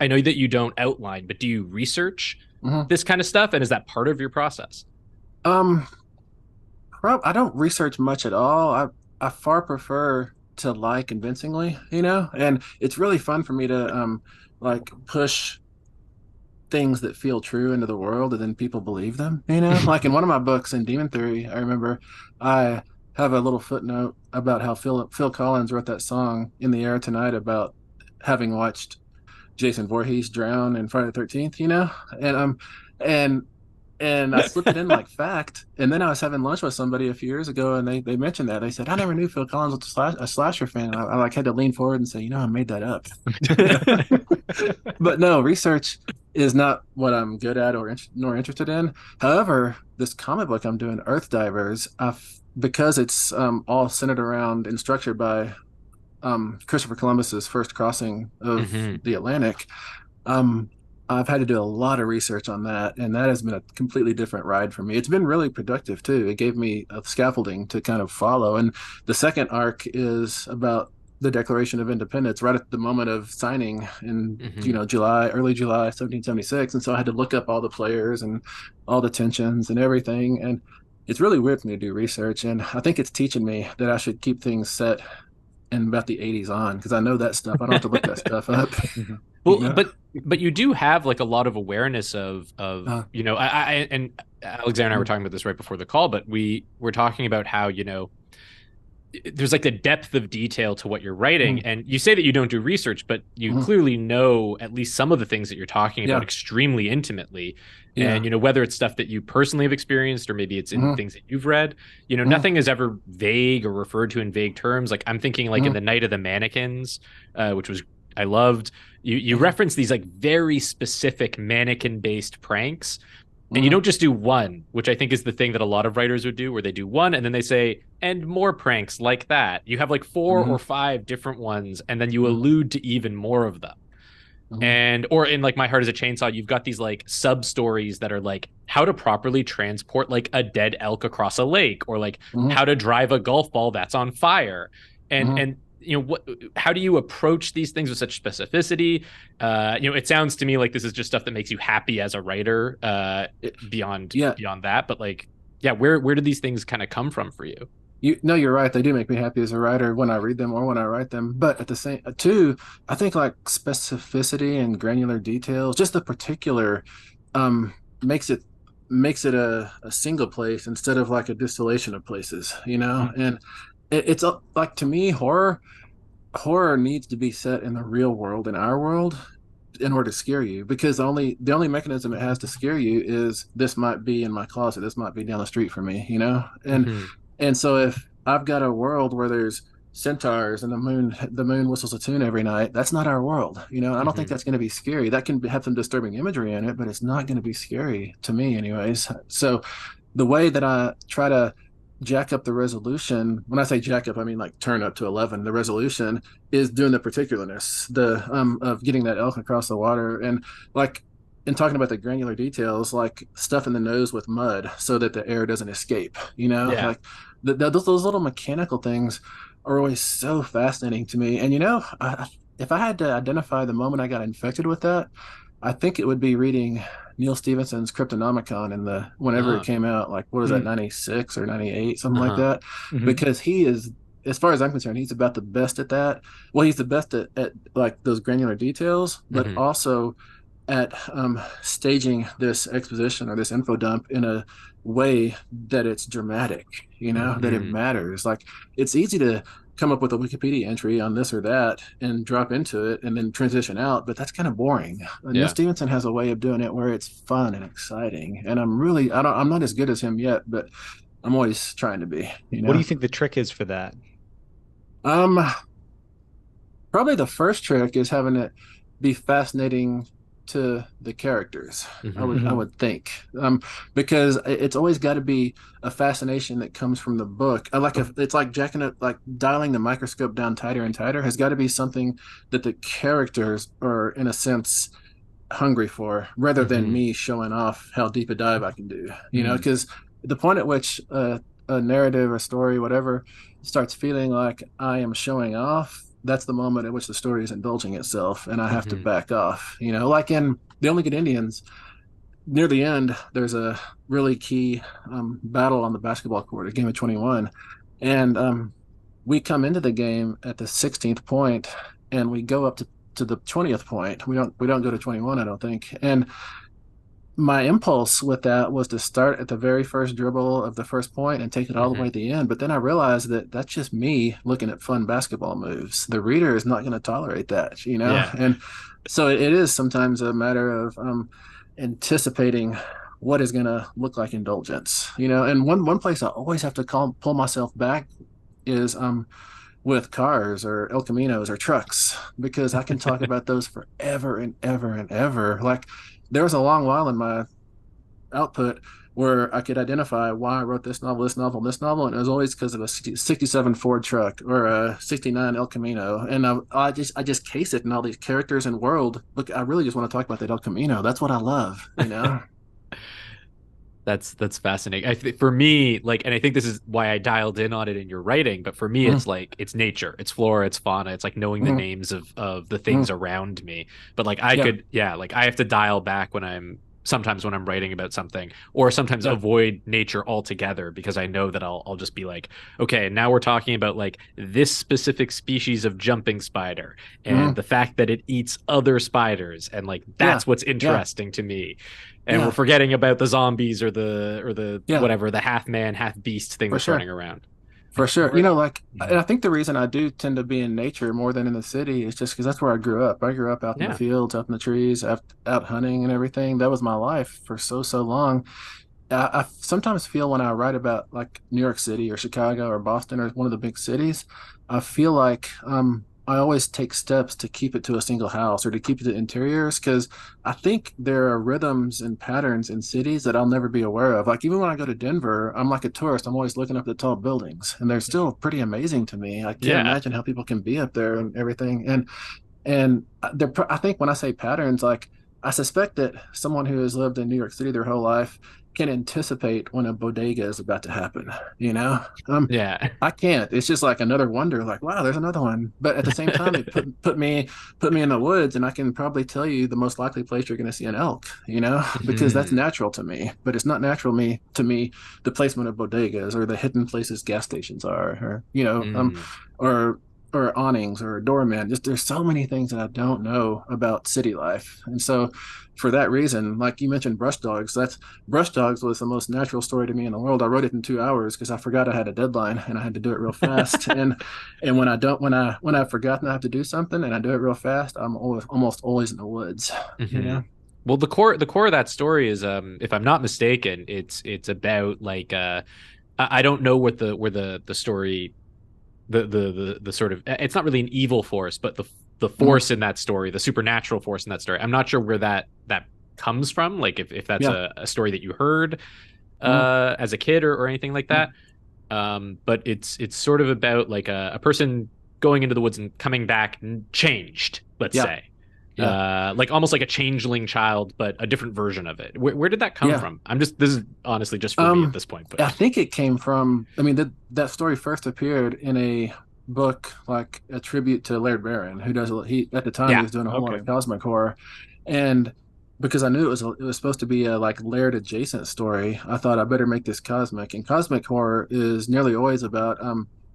B: know that you don't outline, but do you research this kind of stuff, and is that part of your process?
D: I don't research much at all. I far prefer to lie convincingly, you know, and it's really fun for me to like push things that feel true into the world and then people believe them, you know. Like in one of my books in Demon Theory, I remember I have a little footnote about how Phil Collins wrote that song In the Air Tonight about having watched Jason Voorhees drown in Friday the 13th, you know. And I slipped it in like fact. And then I was having lunch with somebody a few years ago, and they mentioned that. They said, I never knew Phil Collins was a slasher fan. I like had to lean forward and say, you know, I made that up. But no, research is not what I'm good at nor interested in. However, this comic book I'm doing, Earth Divers, because it's all centered around and structured by Christopher Columbus's first crossing of the Atlantic, I've had to do a lot of research on that, and that has been a completely different ride for me. It's been really productive too. It gave me a scaffolding to kind of follow. And the second arc is about the Declaration of Independence, right at the moment of signing in early July 1776. And so I had to look up all the players and all the tensions and everything. And it's really weird for me to do research, and I think it's teaching me that I should keep things set in about the 80s on, because I know that stuff. I don't have to look that stuff up.
B: Well, you know? but you do have like a lot of awareness of you know, I and Alexander and I were talking about this right before the call, but we were talking about how, you know, there's like the depth of detail to what you're writing, and you say that you don't do research, but you clearly know at least some of the things that you're talking about extremely intimately. And, you know, whether it's stuff that you personally have experienced or maybe it's in things that you've read, you know, nothing is ever vague or referred to in vague terms. Like I'm thinking like in The Night of the Mannequins, which was, I loved, you reference these like very specific mannequin based pranks. And you don't just do one, which I think is the thing that a lot of writers would do, where they do one and then they say, and more pranks like that. You have like 4 or 5 different ones, and then you allude to even more of them. And or in like My Heart is a Chainsaw, you've got these like sub stories that are like how to properly transport like a dead elk across a lake, or like how to drive a golf ball that's on fire. And you know, how do you approach these things with such specificity? You know, it sounds to me like this is just stuff that makes you happy as a writer, beyond that. But like, yeah, where do these things kind of come from for you?
D: You're right. They do make me happy as a writer when I read them or when I write them. But at the same, too, I think like specificity and granular details, just the particular, um, makes it a single place instead of like a distillation of places, you know.
C: Mhm.
D: And it's like to me, horror needs to be set in the real world, in our world, in order to scare you, because the only mechanism it has to scare you is this might be in my closet, this might be down the street from me, you know.
B: Hmm.
D: And so if I've got a world where there's centaurs and the moon whistles a tune every night, that's not our world, you know. I don't think
B: Hmm.
D: that's going to be scary. That can have some disturbing imagery in it, but it's not going to be scary to me anyways. So the way that I try to jack up the resolution, when I say jack up, I mean like turn up to 11. The resolution is doing the particularness, the of getting that elk across the water, and like in talking about the granular details, like stuff in the nose with mud so that the air doesn't escape, you know,
B: Yeah.
D: like those little mechanical things are always so fascinating to me. And you know, if I had to identify the moment I got infected with that, I think it would be reading Neil Stephenson's Cryptonomicon in the whenever it
B: Uh,
D: came out, like what is that,
C: Mm.
D: 96 or 98, something like
B: uh-huh.
D: that.
C: Mhm.
D: Because he is, as far as I'm concerned, he's about the best at that. Well, he's the best at like those granular details, but
B: Hmm.
D: also at staging this exposition or this info dump in a way that it's dramatic, you know, that it
B: Hmm.
D: matters. Like it's easy to come up with a Wikipedia entry on this or that and drop into it and then transition out, but that's kind of boring. Neil
B: Yeah.
D: Stevenson has a way of doing it where it's fun and exciting. And I'm not as good as him yet, but I'm always trying to be, you
C: What do
D: know.
C: you think the trick is for that?
D: Um, Probably the first trick is having it be fascinating to the characters. I
B: Hmm.
D: would I
C: Mhm.
D: would think, because it's always got to be a fascination that comes from the book. I like if it's like jacking it, like dialing the microscope down tighter and tighter. Has got to be something that the characters are, in a sense, hungry for, rather than
B: Hmm.
D: me showing off how deep a dive I can do. You know,
C: Mm.
D: because the point at which a narrative, a story, whatever, starts feeling like I am showing off, that's the moment at which the story is indulging itself, and I have to
B: Hmm.
D: back off. You know, like in The Only Good Indians, near the end, there's a really key battle on the basketball court, a game of 21, and we come into the game at the 16th point, and we go up to the 20th point. We don't go to 21, I don't think. And my impulse with that was to start at the very first dribble of the first point and take it all the way
B: Hmm.
D: to the end. But then I realized that that's just me looking at fun basketball moves. The reader is not going to tolerate that, you know?
B: Yeah.
D: And so it is sometimes a matter of anticipating what is going to look like indulgence, you know? And one place I always have to pull myself back is with cars or El Caminos or trucks, because I can talk about those forever and ever and ever. Like there was a long while in my output where I could identify why I wrote this novel, this novel, this novel, and it was always because of a 67 Ford truck or a 69 El Camino. And I just case it in all these characters and world. Look, I really just want to talk about that El Camino. That's what I love, you know?
B: That's fascinating. For me, like, and I think this is why I dialed in on it in your writing, but for me,
D: Mm,
B: it's like it's nature, it's flora, it's fauna, it's like knowing the
D: mm,
B: names of the things
D: mm.
B: around me. But like I
D: Yeah,
B: could, yeah, like I have to dial back when I'm sometimes when I'm writing about something, or sometimes
D: yeah.
B: avoid nature altogether because I know that I'll just be like, okay, now we're talking about like this specific species of jumping spider and
D: Mm,
B: the fact that it eats other spiders, and like
D: yeah,
B: that's what's
D: yeah,
B: interesting to me, and we're
D: yeah,
B: forgetting about the zombies or the
D: yeah,
B: whatever, the half man half beast thing
D: for
B: that's
D: sure.
B: running around.
C: I
D: For
C: think
D: sure.
C: we're
D: And I think the reason I do tend to be in nature more than in the city is just because that's where I grew up. I grew up out in the
B: Yeah.
D: fields, out in the trees, out hunting and everything. That was my life for so long. I sometimes feel when I write about like New York City or Chicago or Boston or one of the big cities, I feel like I always take steps to keep it to a single house or to keep it to interiors, because I think there are rhythms and patterns in cities that I'll never be aware of. Like even when I go to Denver, I'm like a tourist. I'm always looking up at the tall buildings, and they're still pretty amazing to me. I can't
B: Yeah.
D: imagine how people can be up there and everything. And I think when I say patterns, like I suspect that someone who has lived in New York City their whole life can anticipate when a bodega is about to happen. You know,
B: Yeah.
D: I can't. It's just like another wonder. Like, wow, there's another one. But at the same time, it put me in the woods, and I can probably tell you the most likely place you're going to see an elk. You know, because that's
B: Mhm.
D: natural to me. But it's not natural to me the placement of bodegas or the hidden places gas stations are, or
B: Mm.
D: or awnings or doormen. Just there's so many things that I don't know about city life, and so for that reason, like you mentioned, brush dogs. That's Brush Dogs was the most natural story to me in the world. I wrote it in 2 hours because I forgot I had a deadline and I had to do it real fast. And when I've forgotten I have to do something and I do it real fast, I'm almost always in the woods. You
B: Hmm.
D: know?
B: Well, the core of that story is, if I'm not mistaken, it's about like, I don't know what the story, the sort of, it's not really an evil force, but the
D: Mm-hmm.
B: force in that story, the supernatural force in that story. I'm not sure where that comes from. Like if that's
D: Yeah.
B: a story that you heard
D: Mm-hmm.
B: as a kid, or anything like that. But it's sort of about like a person going into the woods and coming back changed, let's
D: Yeah.
B: say.
D: Yeah.
B: Like almost like a changeling child, but a different version of it. Where did that come
D: Yeah.
B: from? This is honestly just for me at
D: Um,
B: this point, but
D: I think it came from. I mean, that story first appeared in a book, like a tribute to Laird Barron, who does he at the time he
B: yeah.
D: was doing a whole lot
C: Okay.
D: of cosmic horror, and because I knew it was supposed to be a like Laird adjacent story, I thought I better make this cosmic. And cosmic horror is nearly always about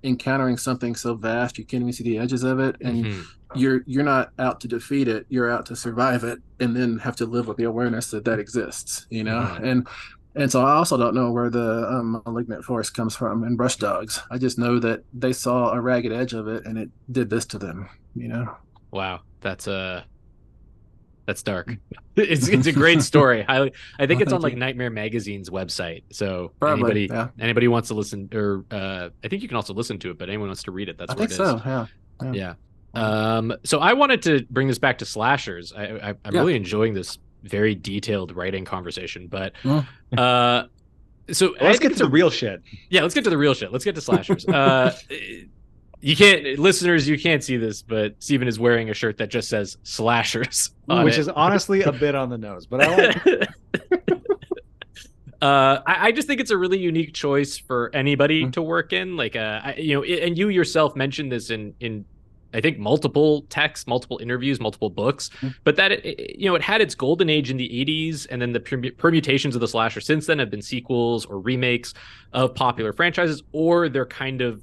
D: encountering something so vast you can't even see the edges of it, and
B: Hmm.
D: you're not out to defeat it, you're out to survive it, and then have to live with the awareness that that exists. You know,
B: Hmm.
D: and so I also don't know where the malignant force comes from in Brush Dogs. I just know that they saw a ragged edge of it and it did this to them, you know?
B: Wow, that's dark. It's a great story. I think
D: Well,
B: it's on
D: thank
B: like
D: you.
B: Nightmare Magazine's website. So
D: Probably, yeah.
B: anybody wants to listen, or I think you can also listen to it, but anyone wants to read it,
D: I
B: that's where
D: think
B: it is.
D: so, yeah. Yeah.
B: Yeah.
D: Well,
B: So I wanted to bring this back to slashers. I'm
D: yeah.
B: really enjoying this very detailed writing conversation, but
D: Well,
B: uh, so
C: Well,
B: I
C: let's
B: think
C: get to
B: it's
C: the
B: a
C: real shit,
B: yeah. Let's get to the real shit. Let's get to slashers. You can't, listeners, you can't see this, but Steven is wearing a shirt that just says slashers on
C: which
B: it.
C: is honestly a bit on the nose, but I like it.
B: I just think it's a really unique choice for anybody to work in. Like, and you yourself mentioned this in I think multiple texts, multiple interviews, multiple books, but that it had its golden age in the '80s, and then the permutations of the slasher since then have been sequels or remakes of popular franchises, or they're kind of,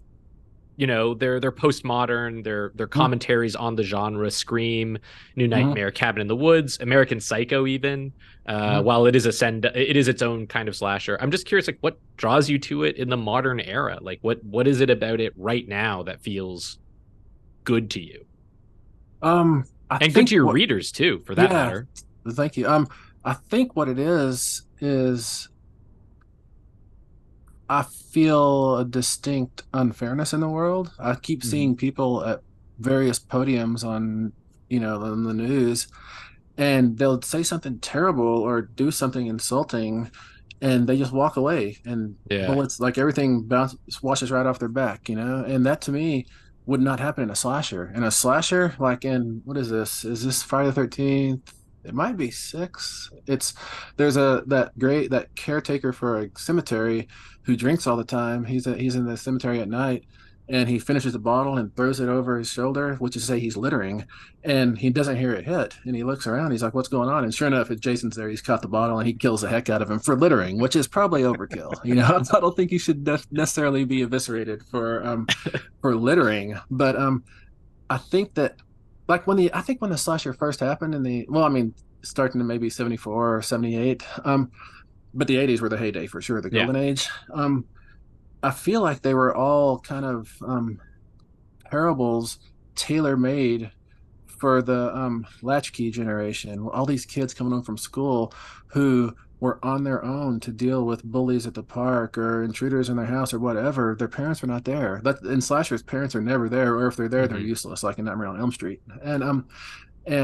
B: they're postmodern, they're commentaries on the genre. Scream, New Nightmare, Cabin in the Woods, American Psycho, even. While it is its own kind of slasher. I'm just curious, like, what draws you to it in the modern era? Like, what is it about it right now that feels good to you,
D: I
B: and good
D: think
B: to your
D: what,
B: readers too, for that
D: yeah,
B: matter?
D: thank you. I think what it is I feel a distinct unfairness in the world. I keep
C: Mhm.
D: seeing people at various podiums on the news, and they'll say something terrible or do something insulting, and they just walk away, and
B: Yeah.
D: bullets, like everything bounces, washes right off their back, and that to me would not happen in a slasher. In a slasher, like in, what is this? Is this Friday the 13th? It might be six. There's that caretaker for a cemetery who drinks all the time. He's in the cemetery at night, and he finishes a bottle and throws it over his shoulder, which is to say he's littering, and he doesn't hear it hit, and he looks around, he's like, what's going on? And sure enough, if Jason's there, he's caught the bottle, and he kills the heck out of him for littering, which is probably overkill. I don't think you should necessarily be eviscerated for littering, but I think that, like, when the slasher first happened in the well, I mean, starting in maybe 74 or 78, but the 80s were the heyday for sure, the
B: Yeah.
D: golden age. I feel like they were all kind of parables tailor made for the latchkey generation. All these kids coming home from school who were on their own to deal with bullies at the park or intruders in their house or whatever. Their parents were not there. In slashers, parents are never there, or if they're there, they're
B: Hmm.
D: useless, like in Nightmare on Elm Street. And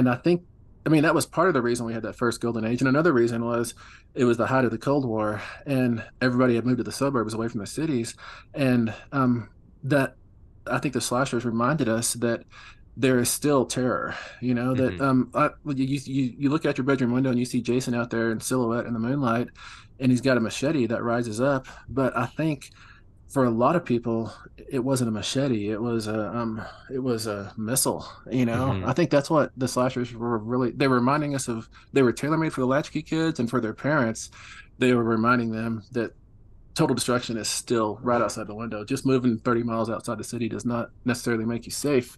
D: I think, I mean, that was part of the reason we had that first golden age, and another reason was it was the height of the Cold War, and everybody had moved to the suburbs away from the cities, and that I think the slashers reminded us that there is still terror, you know, that you look out your bedroom window and you see Jason out there in silhouette in the moonlight, and he's got a machete that rises up. But I think for a lot of people, it wasn't a machete, it was a missile, you know. I think that's what the slashers were really, they were reminding us of. They were tailor-made for the latchkey kids and for their parents. They were reminding them that total destruction is still right outside the window. Just moving 30 miles outside the city does not necessarily make you safe.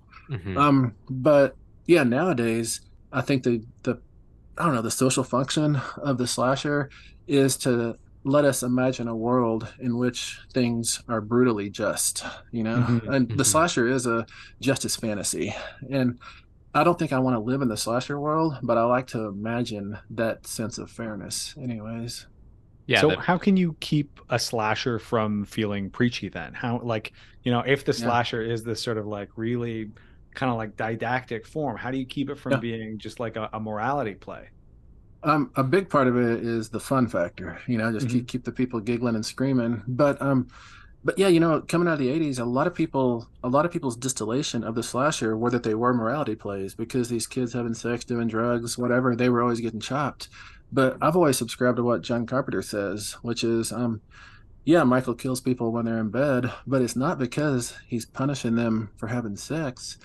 D: But yeah, nowadays I think the I don't know, the social function of the slasher is to let us imagine a world in which things are brutally just, you know. And the slasher is a justice fantasy, and I don't think I want to live in the slasher world, but I like to imagine that sense of fairness anyways.
B: Yeah.
C: So how can you keep a slasher from feeling preachy then? How, like, you know, if the slasher is this sort of like really kind of like didactic form, how do you keep it from being just like a morality play?
D: A big part of it is the fun factor, you know, just keep the people giggling and screaming. But yeah, you know, coming out of the 80s, a lot of people's distillation of the slasher were that they were morality plays, because these kids having sex, doing drugs, whatever, they were always getting chopped. But I've always subscribed to what John Carpenter says, which is, yeah, Michael kills people when they're in bed, but it's not because he's punishing them for having sex.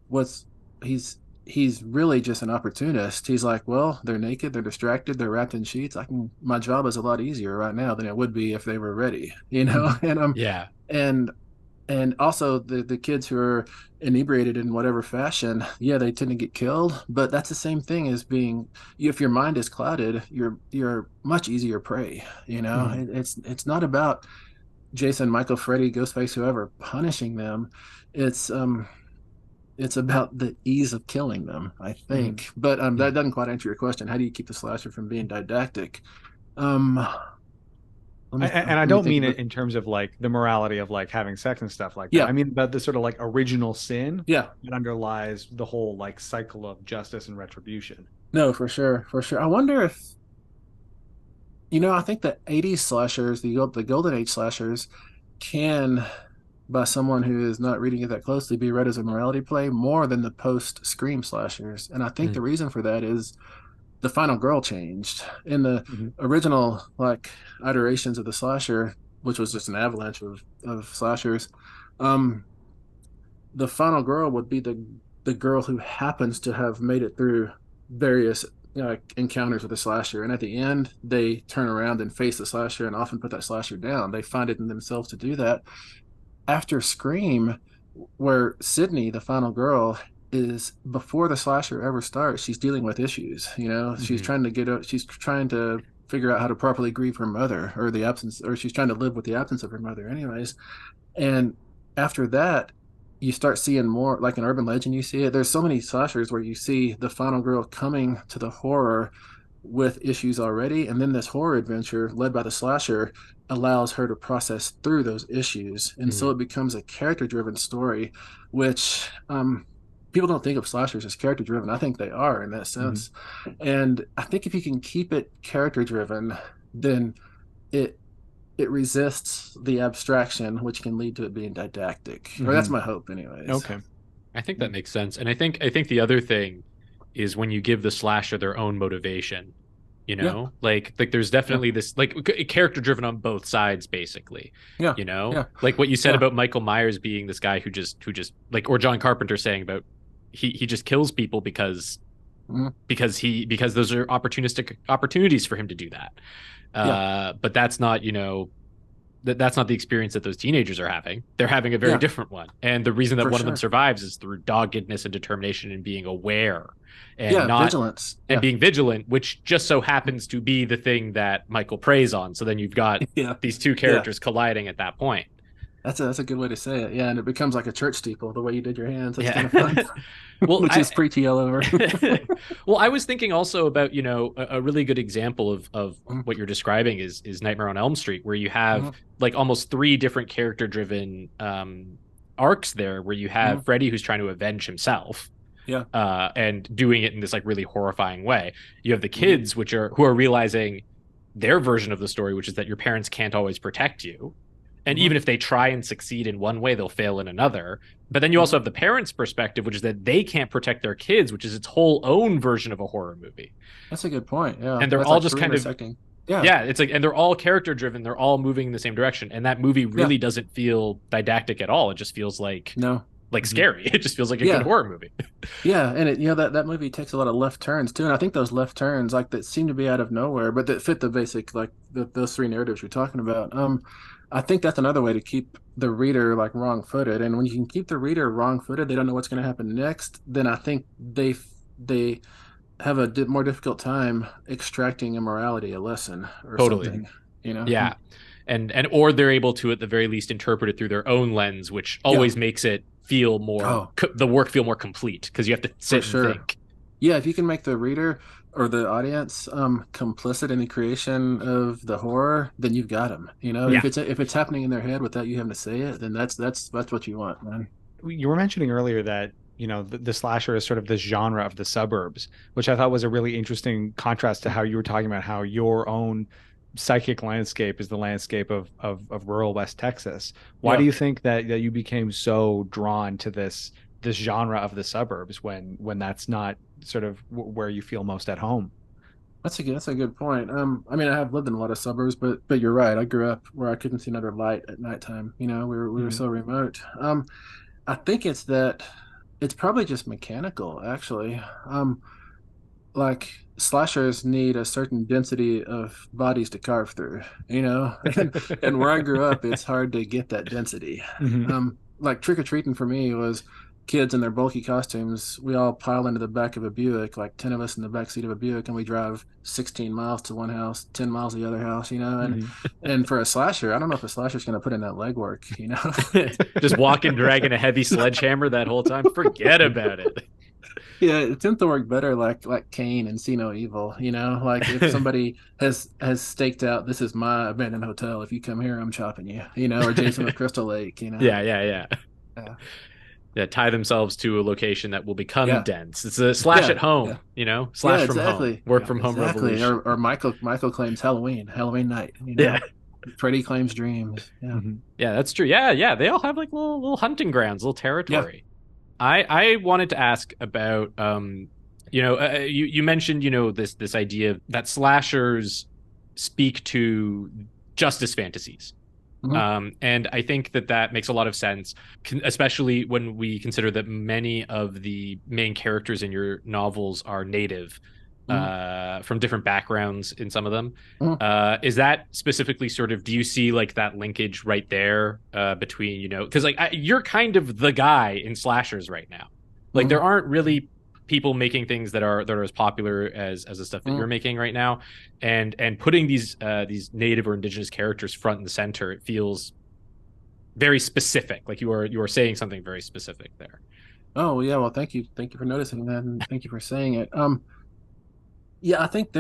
D: What's he's really just an opportunist. He's like, well, they're naked, they're distracted, they're wrapped in sheets. My job is a lot easier right now than it would be if they were ready, you know.
B: Yeah.
D: And also the kids who are inebriated in whatever fashion, yeah, they tend to get killed. But that's the same thing as being, if your mind is clouded, you're much easier prey, you know. It's not about Jason, Michael, Freddy, Ghostface, whoever, punishing them. It's about the ease of killing them, I think. But that doesn't quite answer your question. How do you keep the slasher from being didactic?
C: And I don't mean it in terms of like the morality of like having sex and stuff like that. I mean about the sort of like original sin that underlies the whole like cycle of justice and retribution.
D: No, for sure, for sure. I wonder if, you know, I think the 80s slashers, the golden age slashers, can, by someone who is not reading it that closely, be read as a morality play more than the post Scream slashers. And I think the reason for that is the final girl changed. In the original like iterations of the slasher, which was just an avalanche of slashers, the final girl would be the girl who happens to have made it through various encounters with the slasher, and at the end they turn around and face the slasher and often put that slasher down. They find it in themselves to do that. After Scream, where Sydney, the final girl, is, before the slasher ever starts, she's dealing with issues. You know, she's trying to figure out how to properly grieve her mother, or the absence, or she's trying to live with the absence of her mother, anyways. And after that, you start seeing more, like an urban legend. You see it. There's so many slashers where you see the final girl coming to the horror with issues already, and then this horror adventure led by the slasher allows her to process through those issues, and so it becomes a character-driven story, which people don't think of slashers as character-driven. I think they are in that sense, and I think if you can keep it character-driven, then it resists the abstraction, which can lead to it being didactic. Or that's my hope, anyways.
C: Okay,
B: I think that makes sense, and I think the other thing is when you give the slasher their own motivation, you know, like there's definitely this like character driven on both sides, basically. You know, like what you said about Michael Myers being this guy who just like, or John Carpenter saying about he just kills people because those are opportunistic opportunities for him to do that. But that's not, you know, that's not the experience that those teenagers are having. They're having a very different one. And the reason that one of them survives is through doggedness and determination and being aware and not vigilance and being vigilant, which just so happens to be the thing that Michael preys on. So then you've got these two characters colliding at that point.
D: That's a good way to say it. Yeah. And it becomes like a church steeple, the way you did your hands. That's kind of fun. Well, which is preachy all over.
B: Well, I was thinking also about, you know, a really good example of what you're describing is Nightmare on Elm Street, where you have like almost 3 different character driven arcs there, where you have Freddy, who's trying to avenge himself. And doing it in this like really horrifying way. You have the kids, who are realizing their version of the story, which is that your parents can't always protect you. And even if they try and succeed in one way, they'll fail in another. But then you also have the parents' perspective, which is that they can't protect their kids, which is its whole own version of a horror movie.
D: That's a good point. Yeah.
B: And they're
D: That's
B: all
D: like
B: just kind of
D: Yeah.
B: it's like, and they're all character driven. They're all moving in the same direction. And that movie really doesn't feel didactic at all. It just feels like scary. It just feels like a good horror movie.
D: Yeah, and it that movie takes a lot of left turns too, and I think those left turns like that seem to be out of nowhere, but that fit the basic like those three narratives you're talking about. I think that's another way to keep the reader like wrong-footed, and when you can keep the reader wrong-footed, they don't know what's going to happen next. Then I think they have a more difficult time extracting a morality, a lesson, or something.
B: Yeah. And or they're able to at the very least interpret it through their own lens, which always makes it feel more the work feel more complete because you have to sit and think.
D: Yeah, if you can make the reader or the audience complicit in the creation of the horror, then you've got them. If it's happening in their head without you having to say it, then that's what you want, man.
C: You were mentioning earlier that the slasher is sort of this genre of the suburbs, which I thought was a really interesting contrast to how you were talking about how your own psychic landscape is the landscape of rural West Texas. Why do you think that you became so drawn to this genre of the suburbs when that's not sort of where you feel most at home?
D: That's a good point. I mean, I have lived in a lot of suburbs, but you're right. I grew up where I couldn't see another light at nighttime. We were so remote. I think it's probably just mechanical, actually. Like slashers need a certain density of bodies to carve through, and where I grew up, it's hard to get that density. Like trick-or-treating for me was kids in their bulky costumes. We all pile into the back of a Buick, like 10 of us in the back seat of a Buick, and we drive 16 miles to one house, 10 miles to the other house, and for a slasher, I don't know if a slasher's going to put in that legwork,
B: Just walking, dragging a heavy sledgehammer that whole time. Forget about it.
D: Yeah, it tends to work better like Cain and See No Evil, like if somebody has staked out, this is my abandoned hotel, if you come here, I'm chopping you, or Jason of Crystal Lake,
B: Yeah, tie themselves to a location that will become dense. It's a slash at home, slash from home, work from home revolution.
D: Or Michael claims Halloween night, Freddy claims dreams.
B: Yeah, that's true. Yeah, they all have like little hunting grounds, little territory. I wanted to ask about you mentioned this idea that slashers speak to justice fantasies. And I think that makes a lot of sense, especially when we consider that many of the main characters in your novels are native from different backgrounds in some of them. Is that specifically sort of, do you see like that linkage right there between, because like you're kind of the guy in slashers right now. Like there aren't really people making things that are as popular as the stuff that you're making right now, and putting these native or indigenous characters front and center, it feels very specific. Like you are saying something very specific there.
D: Oh yeah, well thank you for noticing that, and thank you for saying it. Yeah, I think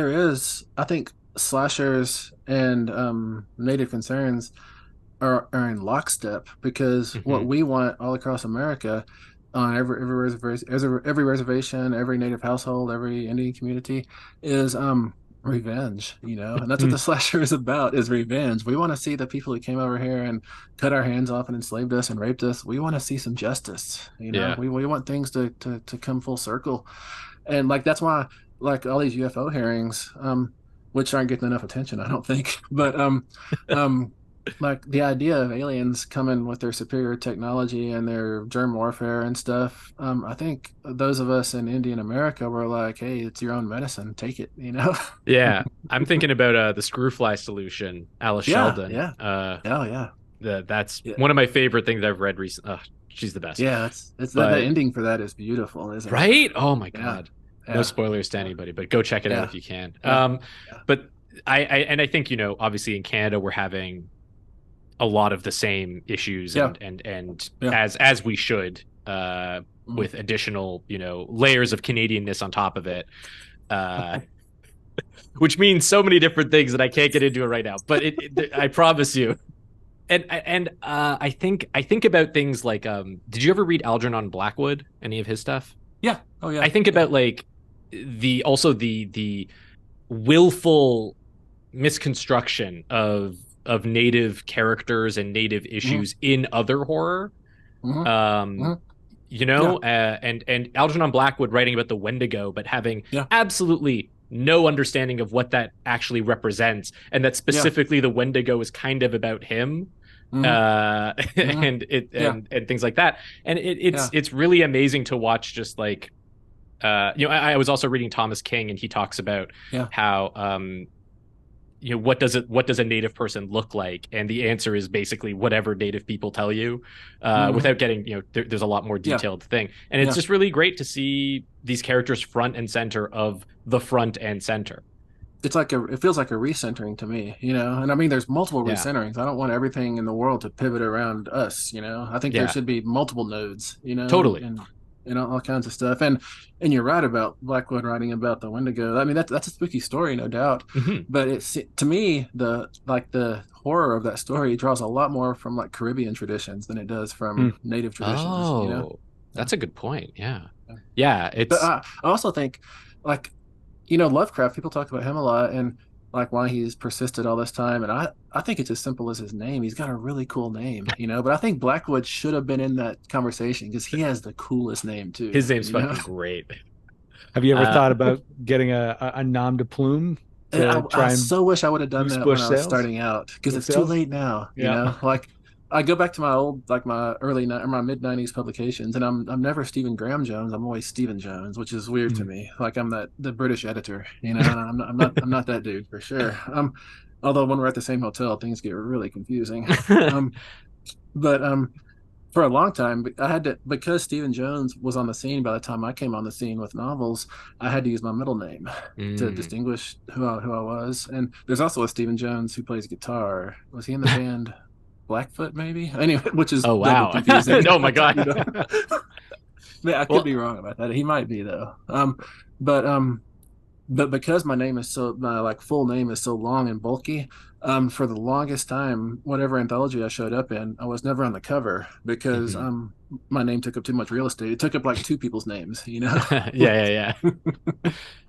D: slashers and native concerns are in lockstep, because what we want all across America, on every reservation, every native household, every Indian community, is revenge, and that's what the slasher is about, is revenge. We want to see the people who came over here and cut our hands off and enslaved us and raped us. We want to see some justice. We want things to come full circle, and like that's why like all these UFO hearings, which aren't getting enough attention, I don't think, but like the idea of aliens coming with their superior technology and their germ warfare and stuff, I think those of us in Indian America were like, hey, it's your own medicine, take it,
B: Yeah, I'm thinking about the Screwfly solution, Alice Sheldon. That's one of my favorite things I've read recently. She's the best.
D: Yeah, the ending for that is beautiful, isn't it?
B: Right? Oh my god. No spoilers to anybody, but go check it out if you can. But I think, obviously in Canada we're having a lot of the same issues and as we should, with additional, layers of Canadianness on top of it, which means so many different things that I can't get into it right now, but I promise you. And I think about things like, did you ever read Algernon Blackwood, any of his stuff?
D: Yeah. Oh yeah.
B: I think about like the willful misconstruction of native characters and native issues in other horror. You know, and Algernon Blackwood writing about the Wendigo, but having absolutely no understanding of what that actually represents, and that specifically the Wendigo is kind of about him. And things like that. And it's really amazing to watch, just like I was also reading Thomas King, and he talks about how what does a native person look like, and the answer is basically whatever native people tell you, without getting there's a lot more detailed thing, and it's just really great to see these characters front and center of the front and center.
D: It's like it feels like a recentering to me, and I mean, there's multiple recenterings. I don't want everything in the world to pivot around us, I think there should be multiple nodes,
B: totally.
D: And all kinds of stuff. And you're right about Blackwood writing about the Wendigo. I mean, that's a spooky story, no doubt. But it's, to me, the horror of that story draws a lot more from like Caribbean traditions than it does from native traditions.
B: That's a good point. Yeah, it's.
D: But I also think, like, Lovecraft, people talk about him a lot, and like why he's persisted all this time. And I think it's as simple as his name. He's got a really cool name, but I think Blackwood should have been in that conversation because he has the coolest name too.
B: His name's fucking great.
C: Have you ever thought about getting a nom de plume?
D: I so wish I would have done that when I was starting out, because it's too late now. Like, I go back to my old, like my my mid '90s publications, and I'm never Stephen Graham Jones. I'm always Stephen Jones, which is weird to me. Like, I'm the British editor, and I'm not that dude for sure. Although when we're at the same hotel, things get really confusing. But for a long time, I had to, because Stephen Jones was on the scene by the time I came on the scene with novels, I had to use my middle name to distinguish who I was. And there's also a Stephen Jones who plays guitar. Was he in the band Blackfoot, maybe? Anyway, which is confusing.
B: Oh my god.
D: I could be wrong about that. He might be, though. But because my full name is so long and bulky, for the longest time, whatever anthology I showed up in, I was never on the cover because my name took up too much real estate. It took up like two people's names,
B: Yeah.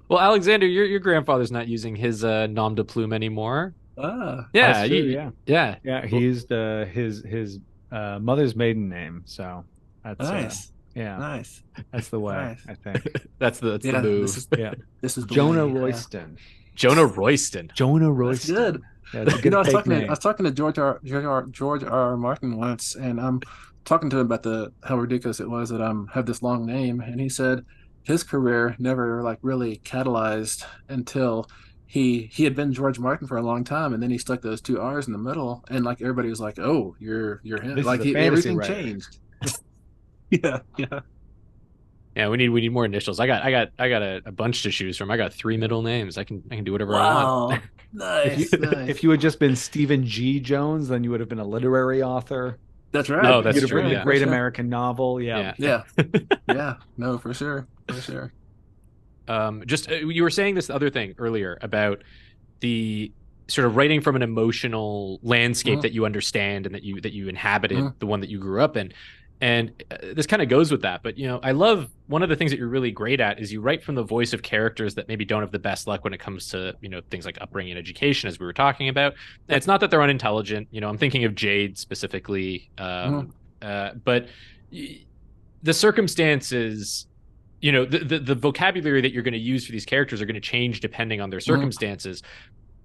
B: Well, Alexander, your grandfather's not using his nom de plume anymore.
C: Yeah, true, yeah. He used his mother's maiden name, so that's
D: nice.
C: Nice. That's the way.
D: Nice.
C: I think
B: that's the move.
D: This is
C: Jonah Royston.
B: Jonah Royston.
D: That's good.
C: Yeah, it's a good
D: I was talking to George R. Martin once, and I'm talking to him about how ridiculous it was that I have this long name, and he said his career never like really catalyzed until he had been George Martin for a long time, and then he stuck those two R's in the middle, and like everybody was like, "Oh, you're him!" Like everything changed. Yeah.
B: Yeah, we need more initials. I got a bunch to choose from. I got 3 middle names. I can do whatever I want.
D: Nice.
C: If you had just been Stephen G. Jones, then you would have been a literary author.
D: That's right.
B: No, that's
C: You'd have
B: true.
C: written a great American novel. Yeah.
D: No, for sure.
B: Just you were saying this other thing earlier about the sort of writing from an emotional landscape that you understand and that you inhabited, the one that you grew up in. And this kind of goes with that. But, I love one of the things that you're really great at is you write from the voice of characters that maybe don't have the best luck when it comes to, things like upbringing and education, as we were talking about. And it's not that they're unintelligent. I'm thinking of Jade specifically. But the circumstances, the vocabulary that you're going to use for these characters are going to change depending on their circumstances.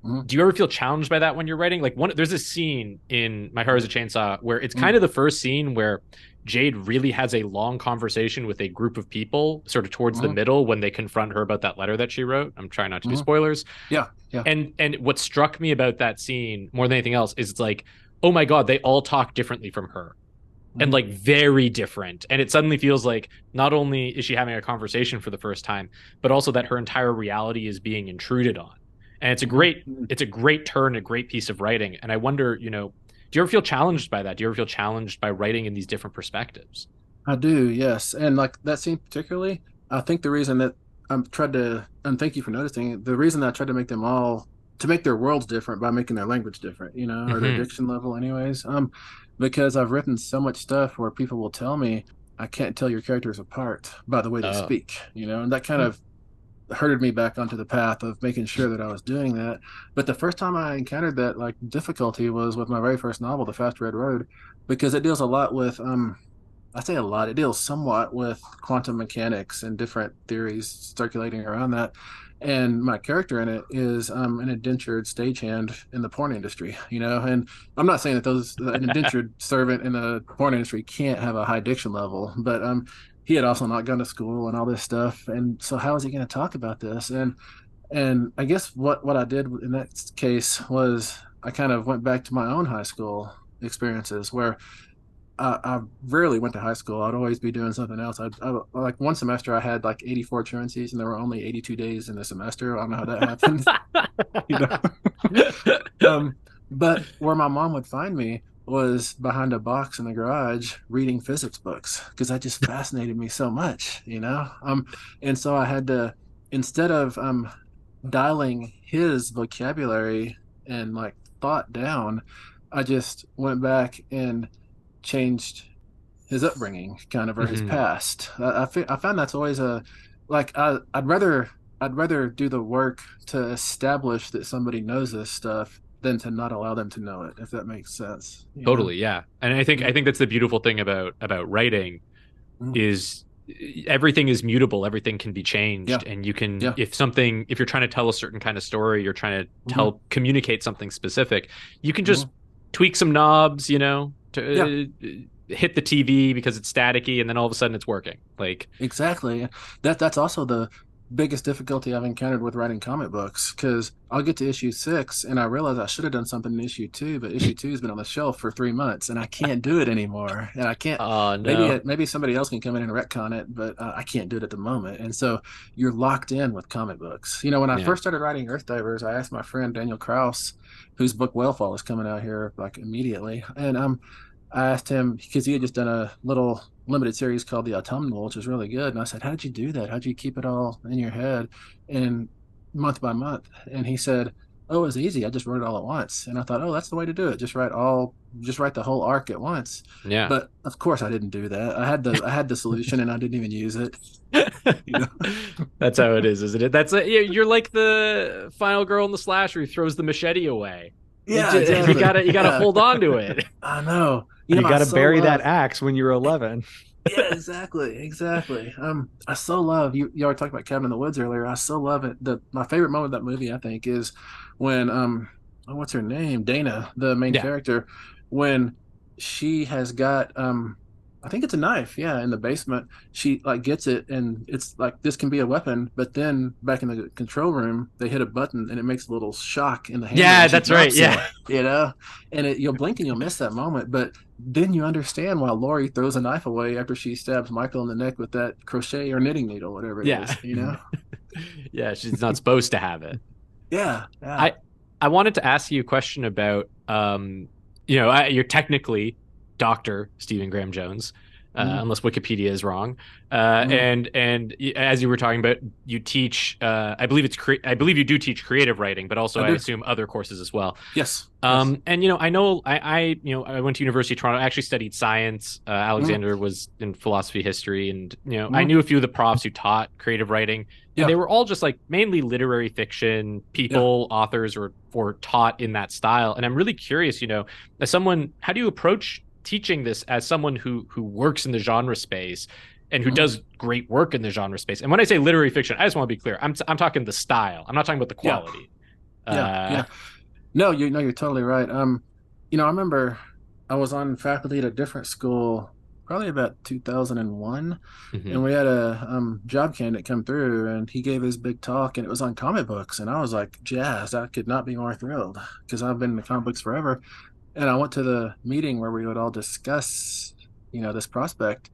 B: Do you ever feel challenged by that when you're writing? Like there's this scene in My Heart is a Chainsaw where it's kind of the first scene where Jade really has a long conversation with a group of people sort of towards the middle when they confront her about that letter that she wrote. I'm trying not to do spoilers.
D: Yeah.
B: And what struck me about that scene more than anything else is it's like, oh my God, they all talk differently from her. And like very different. And it suddenly feels like not only is she having a conversation for the first time, but also that her entire reality is being intruded on. And it's a great turn, a great piece of writing. And I wonder, do you ever feel challenged by that? Do you ever feel challenged by writing in these different perspectives?
D: I do, yes. And like that scene particularly, I think the reason that and thank you for noticing, the reason that I tried to make them all, to make their worlds different by making their language different, or their diction level anyways, because I've written so much stuff where people will tell me, I can't tell your characters apart by the way they speak, and that kind of, herded me back onto the path of making sure that I was doing that. But the first time I encountered that like difficulty was with my very first novel, The Fast Red Road, because it deals a lot with I say a lot, it deals somewhat with quantum mechanics and different theories circulating around that. And my character in it is an indentured stagehand in the porn industry, you know. And I'm not saying that an indentured servant in the porn industry can't have a high diction level, but he had also not gone to school and all this stuff. And so how is he going to talk about this? And I guess what I did in that case was I kind of went back to my own high school experiences where I rarely went to high school. I'd always be doing something else. Like one semester I had like 84 truancies and there were only 82 days in the semester. I don't know how that happened. You know? But where my mom would find me was behind a box in the garage reading physics books because that just fascinated me so much, you know? And so I had to, instead of dialing his vocabulary and like thought down, I just went back and changed his upbringing kind of, or his past. I found that's always a like I'd rather do the work to establish that somebody knows this stuff than to not allow them to know it, if that makes sense.
B: Totally, yeah. And I think that's the beautiful thing about writing is everything is mutable, everything can be changed, and you can if you're trying to tell a certain kind of story, you're trying to communicate something specific, you can just tweak some knobs, you know, to hit the TV because it's staticky, and then all of a sudden it's working. Like
D: exactly. That's also the biggest difficulty I've encountered with writing comic books, because I'll get to issue 6 and I realize I should have done something in issue 2, but issue 2 has been on the shelf for 3 months and I can't do it anymore. And I can't.
B: Oh no.
D: Maybe somebody else can come in and retcon it, but I can't do it at the moment. And so you're locked in with comic books. You know, when I first started writing Earth Divers, I asked my friend Daniel Kraus, whose book Whalefall is coming out here like immediately, and I asked him because he had just done a little limited series called The Autumnal, which was really good. And I said, how did you do that? How did you keep it all in your head and month by month? And he said, oh, it was easy. I just wrote it all at once. And I thought, oh, that's the way to do it. Just write the whole arc at once.
B: Yeah.
D: But of course I didn't do that. I had the solution and I didn't even use it. You know?
B: That's how it is, isn't it? You're like the final girl in the slasher who throws the machete away.
D: Yeah,
B: exactly. You gotta hold on to it.
D: I know.
C: You got to bury that axe when you're 11.
D: Yeah, exactly. I so love you. You already talked about Cabin in the Woods earlier. I so love it. My favorite moment of that movie, I think, is when what's her name? Dana, the main character, when she has got I think it's a knife, in the basement. She like gets it and it's like this can be a weapon, but then back in the control room, they hit a button and it makes a little shock in the hand.
B: Yeah, that's right. Yeah.
D: You know? And you'll blink and you'll miss that moment, but then you understand why Laurie throws a knife away after she stabs Michael in the neck with that crochet or knitting needle, whatever it is, you know?
B: Yeah, she's not supposed to have it.
D: Yeah.
B: I wanted to ask you a question about you're technically Dr. Stephen Graham Jones, unless Wikipedia is wrong. And as you were talking about, you teach. I believe you do teach creative writing, but also I assume other courses as well.
D: Yes.
B: And I know I went to University of Toronto. I actually studied science. Alexander was in philosophy, history, and I knew a few of the profs who taught creative writing. And they were all just like mainly literary fiction people, authors, or taught in that style. And I'm really curious, as someone, how do you approach teaching this as someone who works in the genre space and who does great work in the genre space? And when I say literary fiction, I just want to be clear. I'm talking the style. I'm not talking about the quality.
D: No, you're totally right. I remember I was on faculty at a different school probably about 2001, and we had a job candidate come through, and he gave his big talk, and it was on comic books, and I was like jazzed. I could not be more thrilled because I've been in the comic books forever. And I went to the meeting where we would all discuss, this prospect,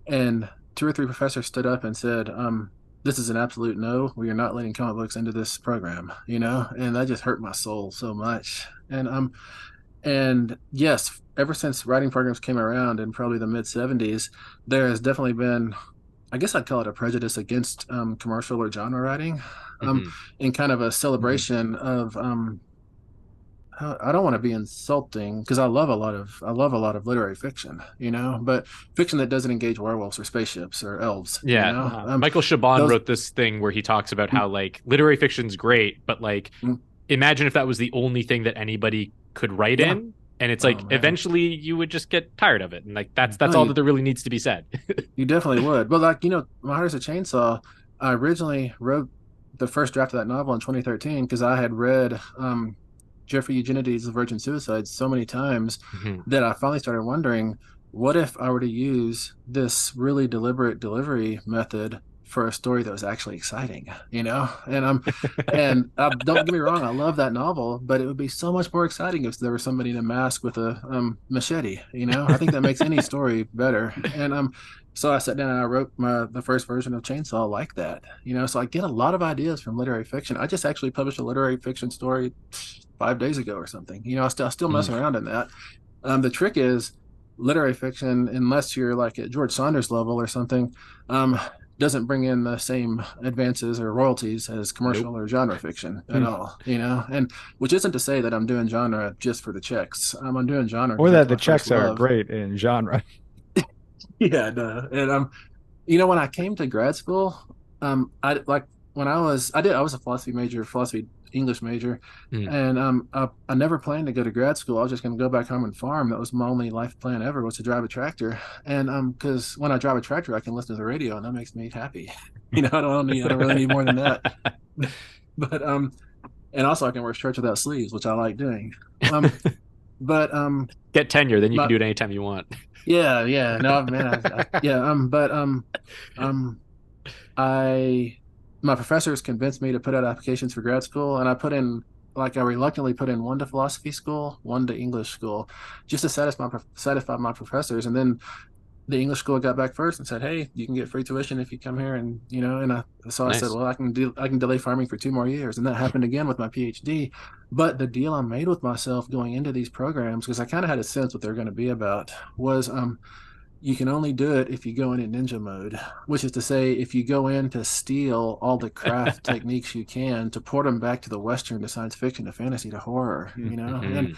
D: and 2 or 3 professors stood up and said, this is an absolute no. We are not letting comic books into this program, and that just hurt my soul so much. And yes, ever since writing programs came around in probably the mid-70s, there has definitely been, I guess I'd call it a prejudice against commercial or genre writing, and kind of a celebration of I don't want to be insulting because I love a lot of literary fiction, you know, but fiction that doesn't engage werewolves or spaceships or elves, you
B: Yeah.
D: know.
B: Michael Chabon
D: Those
B: wrote this thing where he talks about how like literary fiction's great, but like
D: mm,
B: imagine if that was the only thing that anybody could write
D: yeah.
B: in. And it's
D: Oh
B: like
D: man.
B: eventually you would just get tired of it. And like
C: Mm.
B: that's
D: No,
B: all that there really needs to be said.
D: you definitely would. But like, you know, My Heart is a Chainsaw, I originally wrote the first draft of that novel in 2013 because I had read Jeffrey Eugenides' The Virgin Suicides so many times
B: Mhm.
D: that I finally started wondering, what if I were to use this really deliberate delivery method for a story that was actually exciting, you know? Don't get me wrong, I love that novel, but it would be so much more exciting if there was somebody in a mask with a machete, you know? I think that makes any story better. So I sat down and I wrote the first version of Chainsaw like that, you know? So I get a lot of ideas from literary fiction. I just actually published a literary fiction story 5 days ago or something. You know, I still mess
B: Mm.
D: around in that. The trick is literary fiction, unless you're like at George Saunders level or something, um, doesn't bring in the same advances or royalties as
B: Nope.
D: commercial or genre fiction at
C: Hmm.
D: all. You know, and which isn't to say that I'm doing genre just for the checks. I'm doing genre
C: Or
D: because that's
C: that the
D: my first
C: checks are
D: love.
C: great in genre.
D: Yeah, no. And you know, when I came to grad school, I like when I was a philosophy major, philosophy English major,
B: Mm.
D: and I never planned to go to grad school. I was just going to go back home and farm. That was my only life plan ever, was to drive a tractor. And because when I drive a tractor, I can listen to the radio, and that makes me happy. You know, I don't really need more than that. But and also I can wear shirts without sleeves, which I like doing. Um, but
B: Get tenure, then you can
D: my
B: do it anytime you want.
D: yeah, no, man, yeah, um, I my professors convinced me to put out applications for grad school, and I reluctantly put in one to philosophy school, one to English school, just to satisfy my professors. And then the English school got back first and said, "Hey, you can get free tuition if you come here." And you know, so I said,
B: Nice.
D: "Well, I can delay farming for 2 more years," and that happened again with my PhD. But the deal I made with myself going into these programs, because I kind of had a sense what they're going to be about, was you can only do it if you go in ninja mode, which is to say, if you go in to steal all the craft techniques you can to port them back to the Western, to science fiction, to fantasy, to horror, you know.
B: Mhm.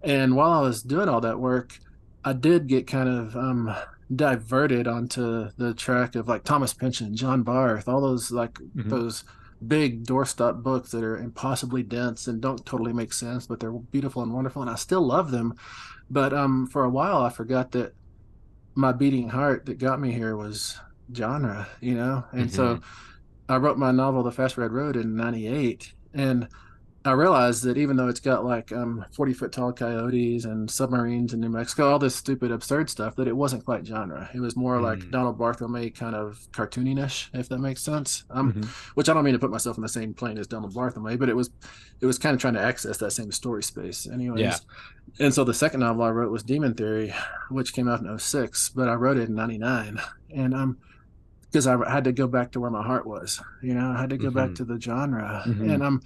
D: And while I was doing all that work, I did get kind of diverted onto the track of like Thomas Pynchon, John Barth, all those
C: Mhm.
D: those big doorstop books that are impossibly dense and don't totally make sense, but they're beautiful and wonderful, and I still love them. But for a while, I forgot that my beating heart that got me here was genre, you know? And so
B: Mhm.
D: I wrote my novel, The Fast Red Road, in 98. And I realized that even though it's got like 40-foot tall coyotes and submarines in New Mexico, all this stupid, absurd stuff, that it wasn't quite genre. It was more like
B: Mm.
D: Donald Barthelme kind of cartoonish, if that makes sense.
C: Mhm.
D: Which I don't mean to put myself in the same plane as Donald Barthelme, but it was kind of trying to access that same story space,
B: Yeah.
D: anyways. And so the second novel I wrote was Demon Theory, which came out in '06, but I wrote it in '99. And because I had to go back to where my heart was, you know, I had to go back
B: Mhm.
D: to the genre.
C: Mhm.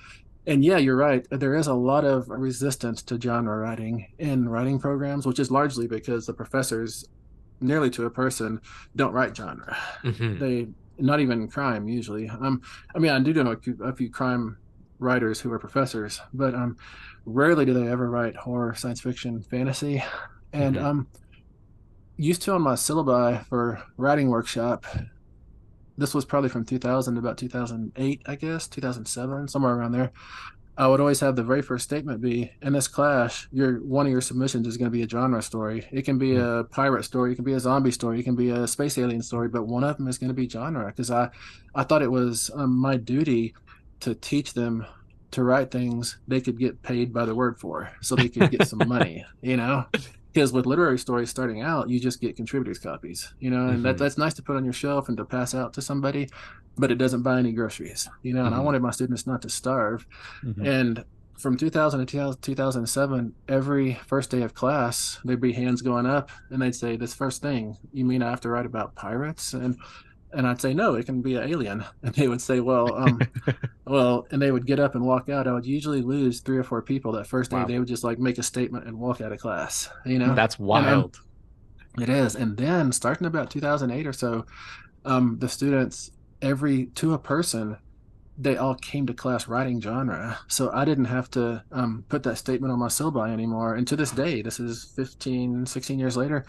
D: And yeah, you're right. There is a lot of resistance to genre writing in writing programs, which is largely because the professors, nearly to a person, don't write genre.
B: Mhm.
D: They not even crime usually. I mean, I do know a few crime writers who are professors, but rarely do they ever write horror, science fiction, fantasy. And
B: Mhm.
D: used to on my syllabi for writing workshop, this was probably from 2000 to about 2008, I guess, 2007, somewhere around there. I would always have the very first statement be, in this class, one of your submissions is going to be a genre story. It can be
C: Mhm.
D: a pirate story, it can be a zombie story, it can be a space alien story, but one of them is going to be genre, because I thought it was my duty to teach them to write things they could get paid by the word for, so they could get some money, you know? Because with literary stories starting out, you just get contributors copies, you know, and
B: Mhm.
D: that's nice to put on your shelf and to pass out to somebody, but it doesn't buy any groceries, you know. And I
B: Mhm.
D: wanted my students not to starve.
C: Mhm.
D: And from 2000 to 2007, every first day of class, there'd be hands going up, and they'd say, "This first thing, you mean I have to write about pirates?" And I'd say, "No, it can be an alien." And they would say, well," and they would get up and walk out. I would usually lose 3 or 4 people that first day.
B: Wow.
D: They would just like make a statement and walk out of class, you know.
B: That's
D: And
B: wild.
D: it is. And then starting about 2008 or so, the students, every to a person, they all came to class writing genre. So I didn't have to put that statement on my syllabi anymore. And to this day, this is 15, 16 years later,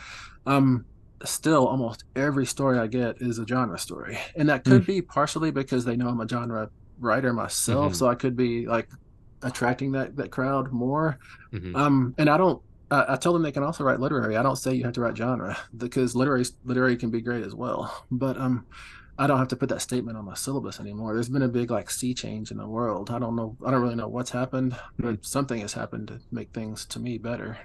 D: um, still almost every story I get is a genre story. And that
C: Mm.
D: could be partially because they know I'm a genre writer myself.
B: Hmm.
D: So I could be like attracting that crowd more.
B: Hmm.
D: And I don't. I tell them they can also write literary. I don't say you have to write genre because literary can be great as well. But I don't have to put that statement on my syllabus anymore. There's been a big like sea change in the world. I don't know. I don't really know what's happened,
C: Mm.
D: but something has happened to make things to me better.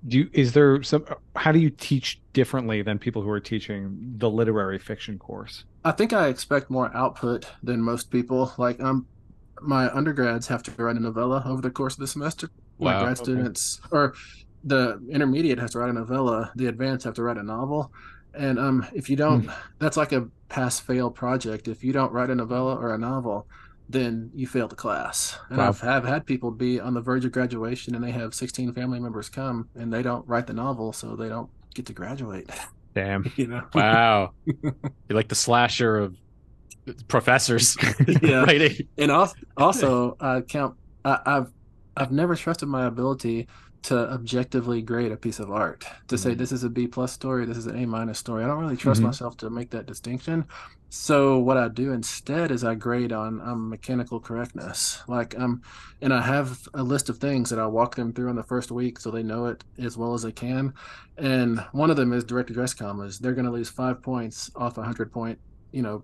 C: Is there some, how do you teach differently than people who are teaching the literary fiction course?
D: I think I expect more output than most people. Like my undergrads have to write a novella over the course of the semester. My
B: Wow.
D: grad
C: Okay.
D: students, or the intermediate, has to write a novella. The advanced have to write a novel. And if you don't,
C: Mm.
D: that's like a pass fail project. If you don't write a novella or a novel, then you fail the class. And
C: Wow.
D: have had people be on the verge of graduation and they have 16 family members come and they don't write the novel, so they don't get to graduate.
C: Damn.
D: You know?
B: Wow. You're like the slasher of professors
D: Yeah.
B: writing.
D: And also count I've never trusted my ability to objectively grade a piece of art, to say
B: Mhm.
D: this is a B plus story, this is an A minus story. I don't really trust
C: Hmm.
D: myself to make that distinction. So what I do instead is I grade on mechanical correctness. Like and I have a list of things that I walk them through in the first week so they know it as well as they can. And one of them is direct address commas. They're going to lose 5 points off a 100 point,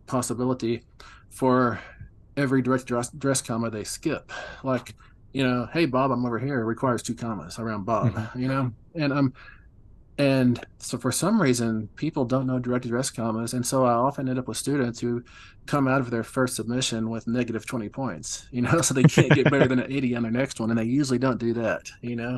D: possibility for every direct dress comma they skip. Like, hey Bob, I'm over here requires 2 commas around Bob,
C: Hmm.
D: and so for some reason people don't know direct address commas, and so I often end up with students who come out of their first submission with negative 20 points, so they can't get better than an 80 on their next one, and they usually don't do that.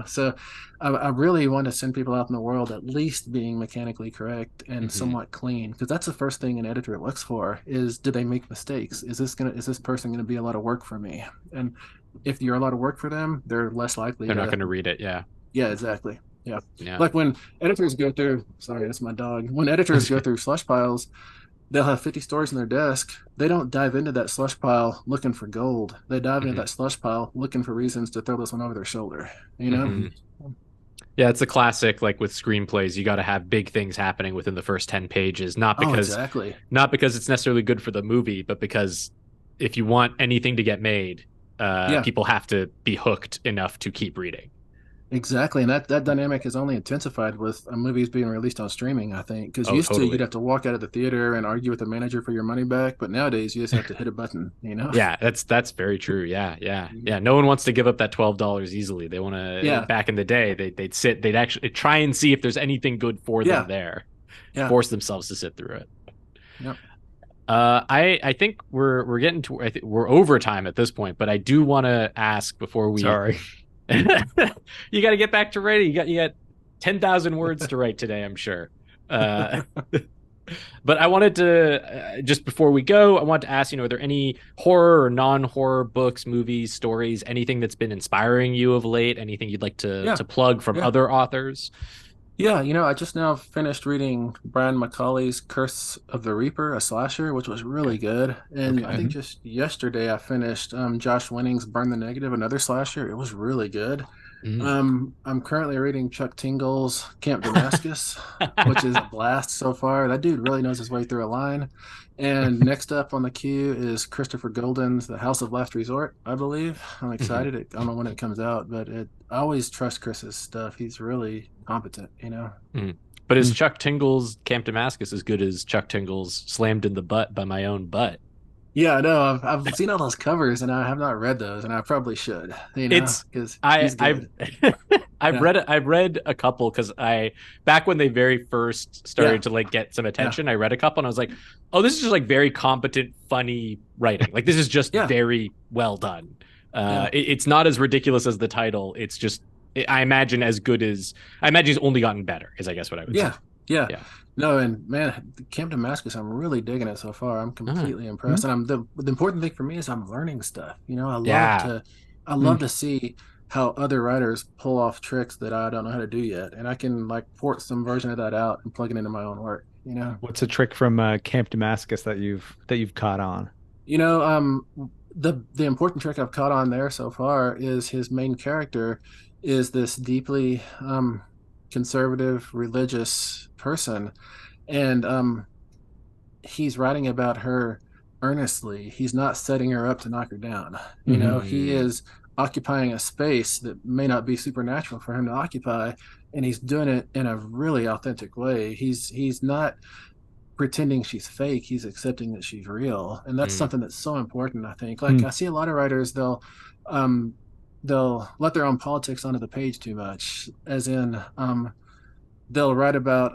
D: So I really want to send people out in the world at least being mechanically correct and
B: Hmm.
D: somewhat clean, because that's the first thing an editor looks for is, do they make mistakes? Is this person going to be a lot of work for me? And if you're a lot of work for them, they're less likely
B: They're not
D: to.
B: going to read it. Yeah.
D: Yeah, exactly. Yeah.
B: Yeah.
D: Like when editors go through, sorry, that's my dog. When editors go through slush piles, they'll have 50 stories in their desk. They don't dive into that slush pile looking for gold. They dive into
B: Hmm.
D: that slush pile looking for reasons to throw this one over their shoulder, you know?
B: Hmm. Yeah, it's a classic. Like with screenplays, you got to have big things happening within the first 10 pages,
D: Oh, exactly.
B: not because it's necessarily good for the movie, but because if you want anything to get made,
D: Yeah,
B: people have to be hooked enough to keep reading.
D: exactly. And that dynamic is only intensified with movies being released on streaming, I think. Because
B: Oh,
D: used to, you'd
B: totally.
D: have to walk out of the theater and argue with the manager for your money back. But nowadays, you just have to hit a button, you know?
B: Yeah, that's very true. Yeah, yeah, yeah. No one wants to give up that $12 easily. They want to.
D: Yeah,
B: Back in the day, they'd actually try and see if there's anything good for them
D: yeah,
B: there,
D: yeah.
B: force themselves to sit through it.
D: Yep.
B: I think we're getting to. I think we're over time at this point, but I do want to ask before we.
C: Sorry.
B: You got to get back to writing. You got 10,000 words to write today, I'm sure. Uh, but I wanted to just before we go, I wanted to ask, are there any horror or non-horror books, movies, stories, anything that's been inspiring you of late? Anything you'd like to
D: Yeah,
B: plug from
D: yeah.
B: other authors?
D: Yeah, I just now finished reading Brian McCauley's Curse of the Reaper, a slasher, which was really
B: Okay.
D: good. And I
B: Okay.
D: think
C: Mhm.
D: just yesterday I finished Josh Winning's Burn the Negative, another slasher. It was really good.
B: Mm.
D: I'm currently reading Chuck Tingle's Camp Damascus, which is a blast so far. That dude really knows his way through a line. And next up on the queue is Christopher Golden's The House of Last Resort, I believe. I'm
B: Mhm.
D: excited. I don't know when it comes out, but I always trust Chris's stuff. He's really competent.
B: Mm. But is
C: Mm.
B: Chuck Tingle's Camp Damascus as good as Chuck Tingle's Slammed in the Butt by My Own Butt?
D: Yeah, no, I've seen all those covers and I have not read those, and I probably should,
B: It's
D: because
B: I
D: he's
B: I've
D: good.
B: I've
D: Yeah,
B: read a couple because I back when they very first
D: yeah,
B: started to like get some
D: yeah,
B: attention, I read a couple and I was like, oh, this is just like very competent, funny writing. Like this is just
D: yeah,
B: very well done.
D: yeah.
B: It's not as ridiculous as the title. It's just I imagine as good as I imagine he's only gotten better, is I guess what I would say.
D: Yeah, yeah.
B: Yeah.
D: No, and man, Camp Damascus, I'm really digging it so far. I'm
B: Uh-huh.
D: completely
C: Mhm.
D: impressed. And the important thing for me is I'm learning stuff.
B: Yeah.
D: I love
C: Mm.
D: to see how other writers pull off tricks that I don't know how to do yet. And I can like port some version of that out and plug it into my own work.
C: What's a trick from Camp Damascus that you've caught on?
D: You know, the important trick I've caught on there so far is his main character is this deeply conservative religious person, and he's writing about her earnestly. He's not setting her up to knock her down. You
C: Hmm.
D: know, he is occupying a space that may not be supernatural for him to occupy, and he's doing it in a really authentic way. He's not pretending she's fake. He's accepting that she's real, and that's
B: Mm,
D: something that's so important. I think. Like I see a lot of writers, um, they'll let their own politics onto the page too much, as in they'll write about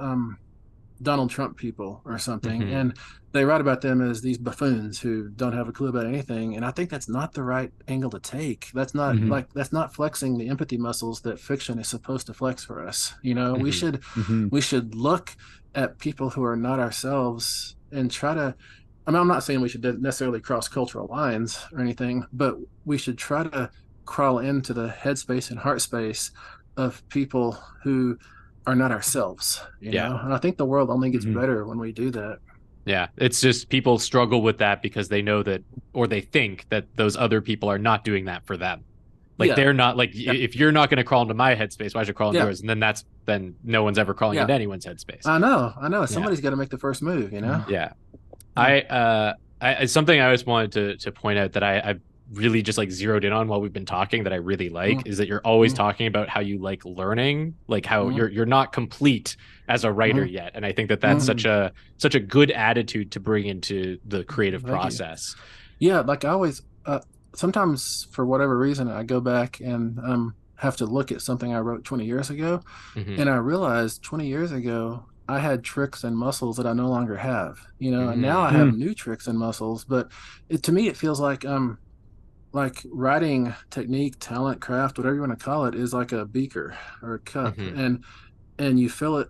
D: Donald Trump people or something,
B: mhm,
D: and they write about them as these buffoons who don't have a clue about anything. And I think that's not the right angle to take.
C: Hmm.
D: That's not flexing the empathy muscles that fiction is supposed to flex for us. You know,
B: mhm.
C: Hmm.
D: we should look at people who are not ourselves and try to. I mean, I'm not saying we should necessarily cross cultural lines or anything, but we should try to crawl into the headspace and heart space of people who are not ourselves, you
B: Yeah.
D: know? And I think the world only gets
C: Hmm.
D: better when we do that.
B: Yeah. It's just people struggle with that because they know that, or they think that those other people are not doing that for them. Like
D: Yeah.
B: they're not like,
D: Yeah.
B: if you're not going to crawl into my headspace, why should I crawl into
D: Yeah.
B: yours? And then no one's ever crawling
D: Yeah.
B: into anyone's headspace.
D: I know. I know.
B: Yeah.
D: Somebody's got to make the first move, you know?
B: Yeah.
D: Yeah.
B: Something I always wanted to point out that I really just like zeroed in on while we've been talking that I really like
D: Mm,
B: is that you're always
D: mm,
B: talking about how you like learning, like how
D: mm,
B: you're not complete as a writer
D: mm,
B: yet. And I think that that's
D: mm.
B: such a good attitude to bring into the creative
D: Thank you.
B: process.
D: Yeah. Like I always, sometimes for whatever reason, I go back and have to look at something I wrote 20 years ago.
B: Hmm.
D: And I realized 20 years ago, I had tricks and muscles that I no longer have, you know, and now I
B: Hmm.
D: have
C: Hmm.
D: new tricks and muscles. But to me, it feels like writing technique, talent, craft, whatever you want to call it, is like a beaker or a cup,
B: Hmm.
D: and you fill it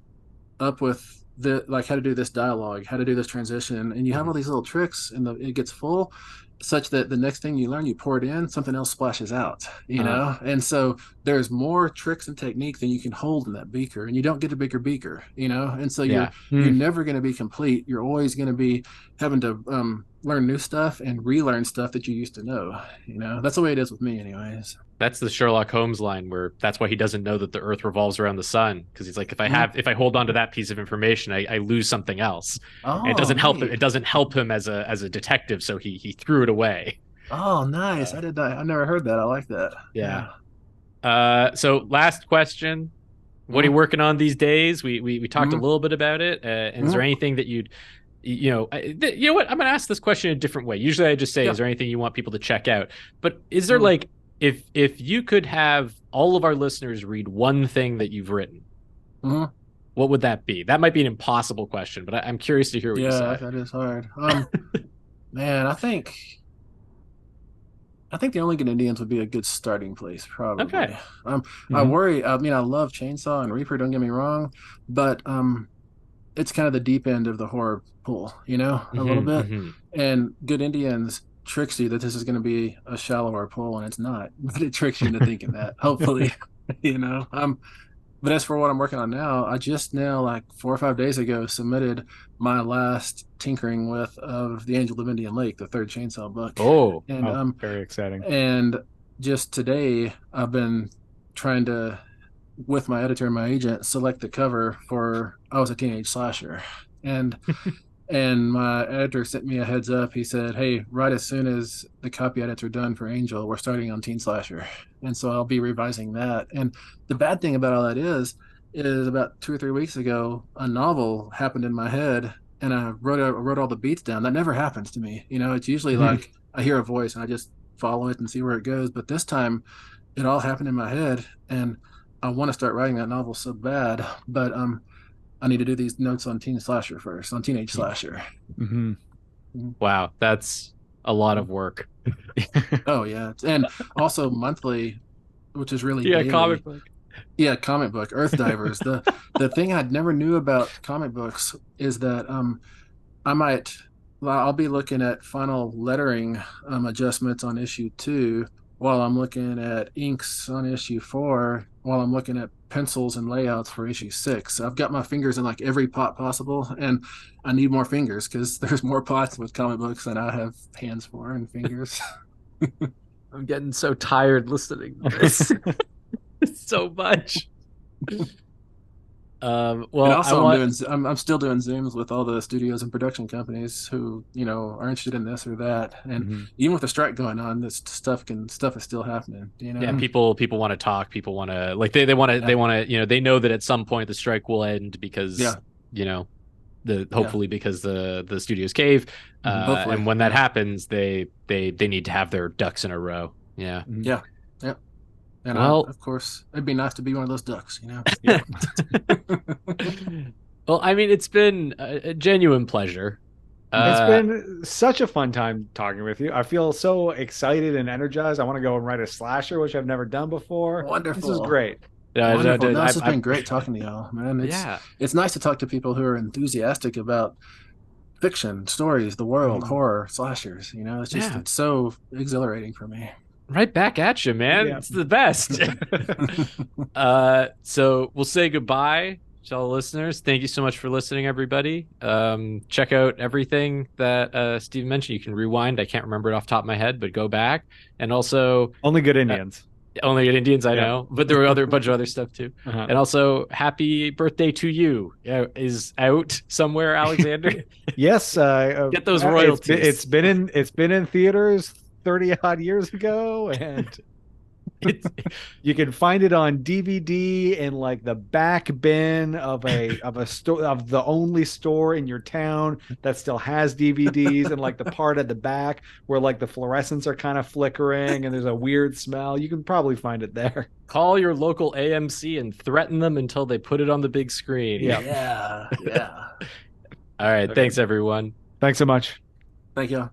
D: up with the like how to do this dialogue, how to do this transition, and you have all
B: Hmm.
D: these little tricks, and it gets full, such that the next thing you learn, you pour it in, something else splashes out, you
B: Uh,
D: know. And so there's more tricks and technique than you can hold in that beaker, and you don't get a bigger beaker, you know. And so
B: yeah.
D: you're
C: Hmm.
D: never going to be complete. You're always going to be having to learn new stuff and relearn stuff that you used to know. You know, that's the way it is with me, anyways.
B: That's the Sherlock Holmes line where that's why he doesn't know that the Earth revolves around the sun because he's like,
D: Mhm.
B: if I hold on to that piece of information, I lose something else, and
D: Oh, neat.
B: it doesn't help him as a detective, so he threw it away.
D: Oh, nice.
B: Uh,
D: I never heard that. I like that.
B: yeah.
D: Yeah.
B: So last question: what are you
D: Mm,
B: working on these days? We talked a
D: mm,
B: little bit about it, and is there
D: mm,
B: anything that you know what? I'm gonna ask this question a different way. Usually, I just say,
D: yeah.
B: is there anything you want people to check out? But is there
D: Mm,
B: like if you could have all of our listeners read one thing that you've written,
D: mm.
B: what would that be? That might be an impossible question, but I'm curious to hear what you
D: Yeah,
B: say.
D: that is hard. Man, I think the Only Good Indians would be a good starting place,
B: Okay.
D: probably. I
C: Hmm.
D: worry. I mean, I love Chainsaw and Reaper. Don't get me wrong, but it's kind of the deep end of the horror pool, you know, a little
B: Hmm.
D: bit.
B: Hmm.
D: And Good Indians tricks you that this is going to be a shallower pool, and it's not. But it tricks you into thinking that. Hopefully, you know. But as for what I'm working on now, I just now, like 4 or 5 days ago, submitted my last tinkering with of The Angel of Indian Lake, the third Chainsaw book,
B: Oh,
D: and
C: Oh, very exciting.
D: and just today I've been trying to, with my editor and my agent, select the cover for I Was a Teenage Slasher, and my editor sent me a heads up. He said, "Hey, right as soon as the copy edits are done for Angel, we're starting on Teen Slasher." And so I'll be revising that. And the bad thing about all that is about 2 or 3 weeks ago, a novel happened in my head, and I wrote all the beats down. That never happens to me. You know, it's usually
C: Hmm.
D: like I hear a voice and I just follow it and see where it goes. But this time, it all happened in my head, and I want to start writing that novel so bad. But I need to do these notes on Teen Slasher first, on Teenage Slasher.
C: Hmm.
B: wow, that's a lot of work.
D: Oh yeah, and also monthly, which is really
B: Yeah, comic
D: daily.
B: book.
D: Yeah, comic book Earth Divers. The thing I never knew about comic books is that I might well, I'll be looking at final lettering adjustments on issue 2 while I'm looking at inks on issue 4 while I'm looking at pencils and layouts for issue 6. I've got my fingers in like every pot possible, and I need more fingers because there's more pots with comic books than I have hands for and fingers.
B: I'm getting so tired listening to this. So much. Well,
D: and also I'm still doing Zooms with all the studios and production companies who, you know, are interested in this or that. And even with the strike going on, this stuff is still happening, you know.
B: Yeah, people want to talk, people want to, like, they want to, you know, they know that at some point the strike will end because you know, hopefully because the studios cave. And when that happens, they need to have their ducks in a row. Yeah.
D: Yeah. And of course, it'd be nice to be one of those ducks, you know?
C: Yeah.
B: Well, I mean, it's been a genuine pleasure.
C: It's been such a fun time talking with you. I feel so excited and energized. I want to go and write a slasher, which I've never done before.
D: Wonderful.
C: This is great.
D: Wonderful. This has been great talking to y'all, man. It's nice to talk to people who are enthusiastic about fiction, stories, the world, horror, slashers. You know, it's just it's so exhilarating for me.
B: Right back at you, man. It's the best. So we'll say goodbye to all the listeners. Thank you so much for listening, everybody. Check out everything that Steve mentioned. You can rewind. I can't remember it off the top of my head, but go back. And also
C: Only Good Indians.
B: Only Good Indians, I know. But there were a bunch of other stuff too. And also, happy birthday to you is out somewhere, Alexander.
C: Yes.
B: Get those royalties.
C: It's been in theaters 30 odd years ago, and you can find it on DVD in like the back bin of a store, of the only store in your town that still has DVDs, and like the part at the back where like the fluorescents are kind of flickering and there's a weird smell. You can probably find it there.
B: Call your local AMC and threaten them until they put it on the big screen.
D: Yeah.
B: All right. Okay. Thanks, everyone.
C: Thanks so much.
D: Thank you.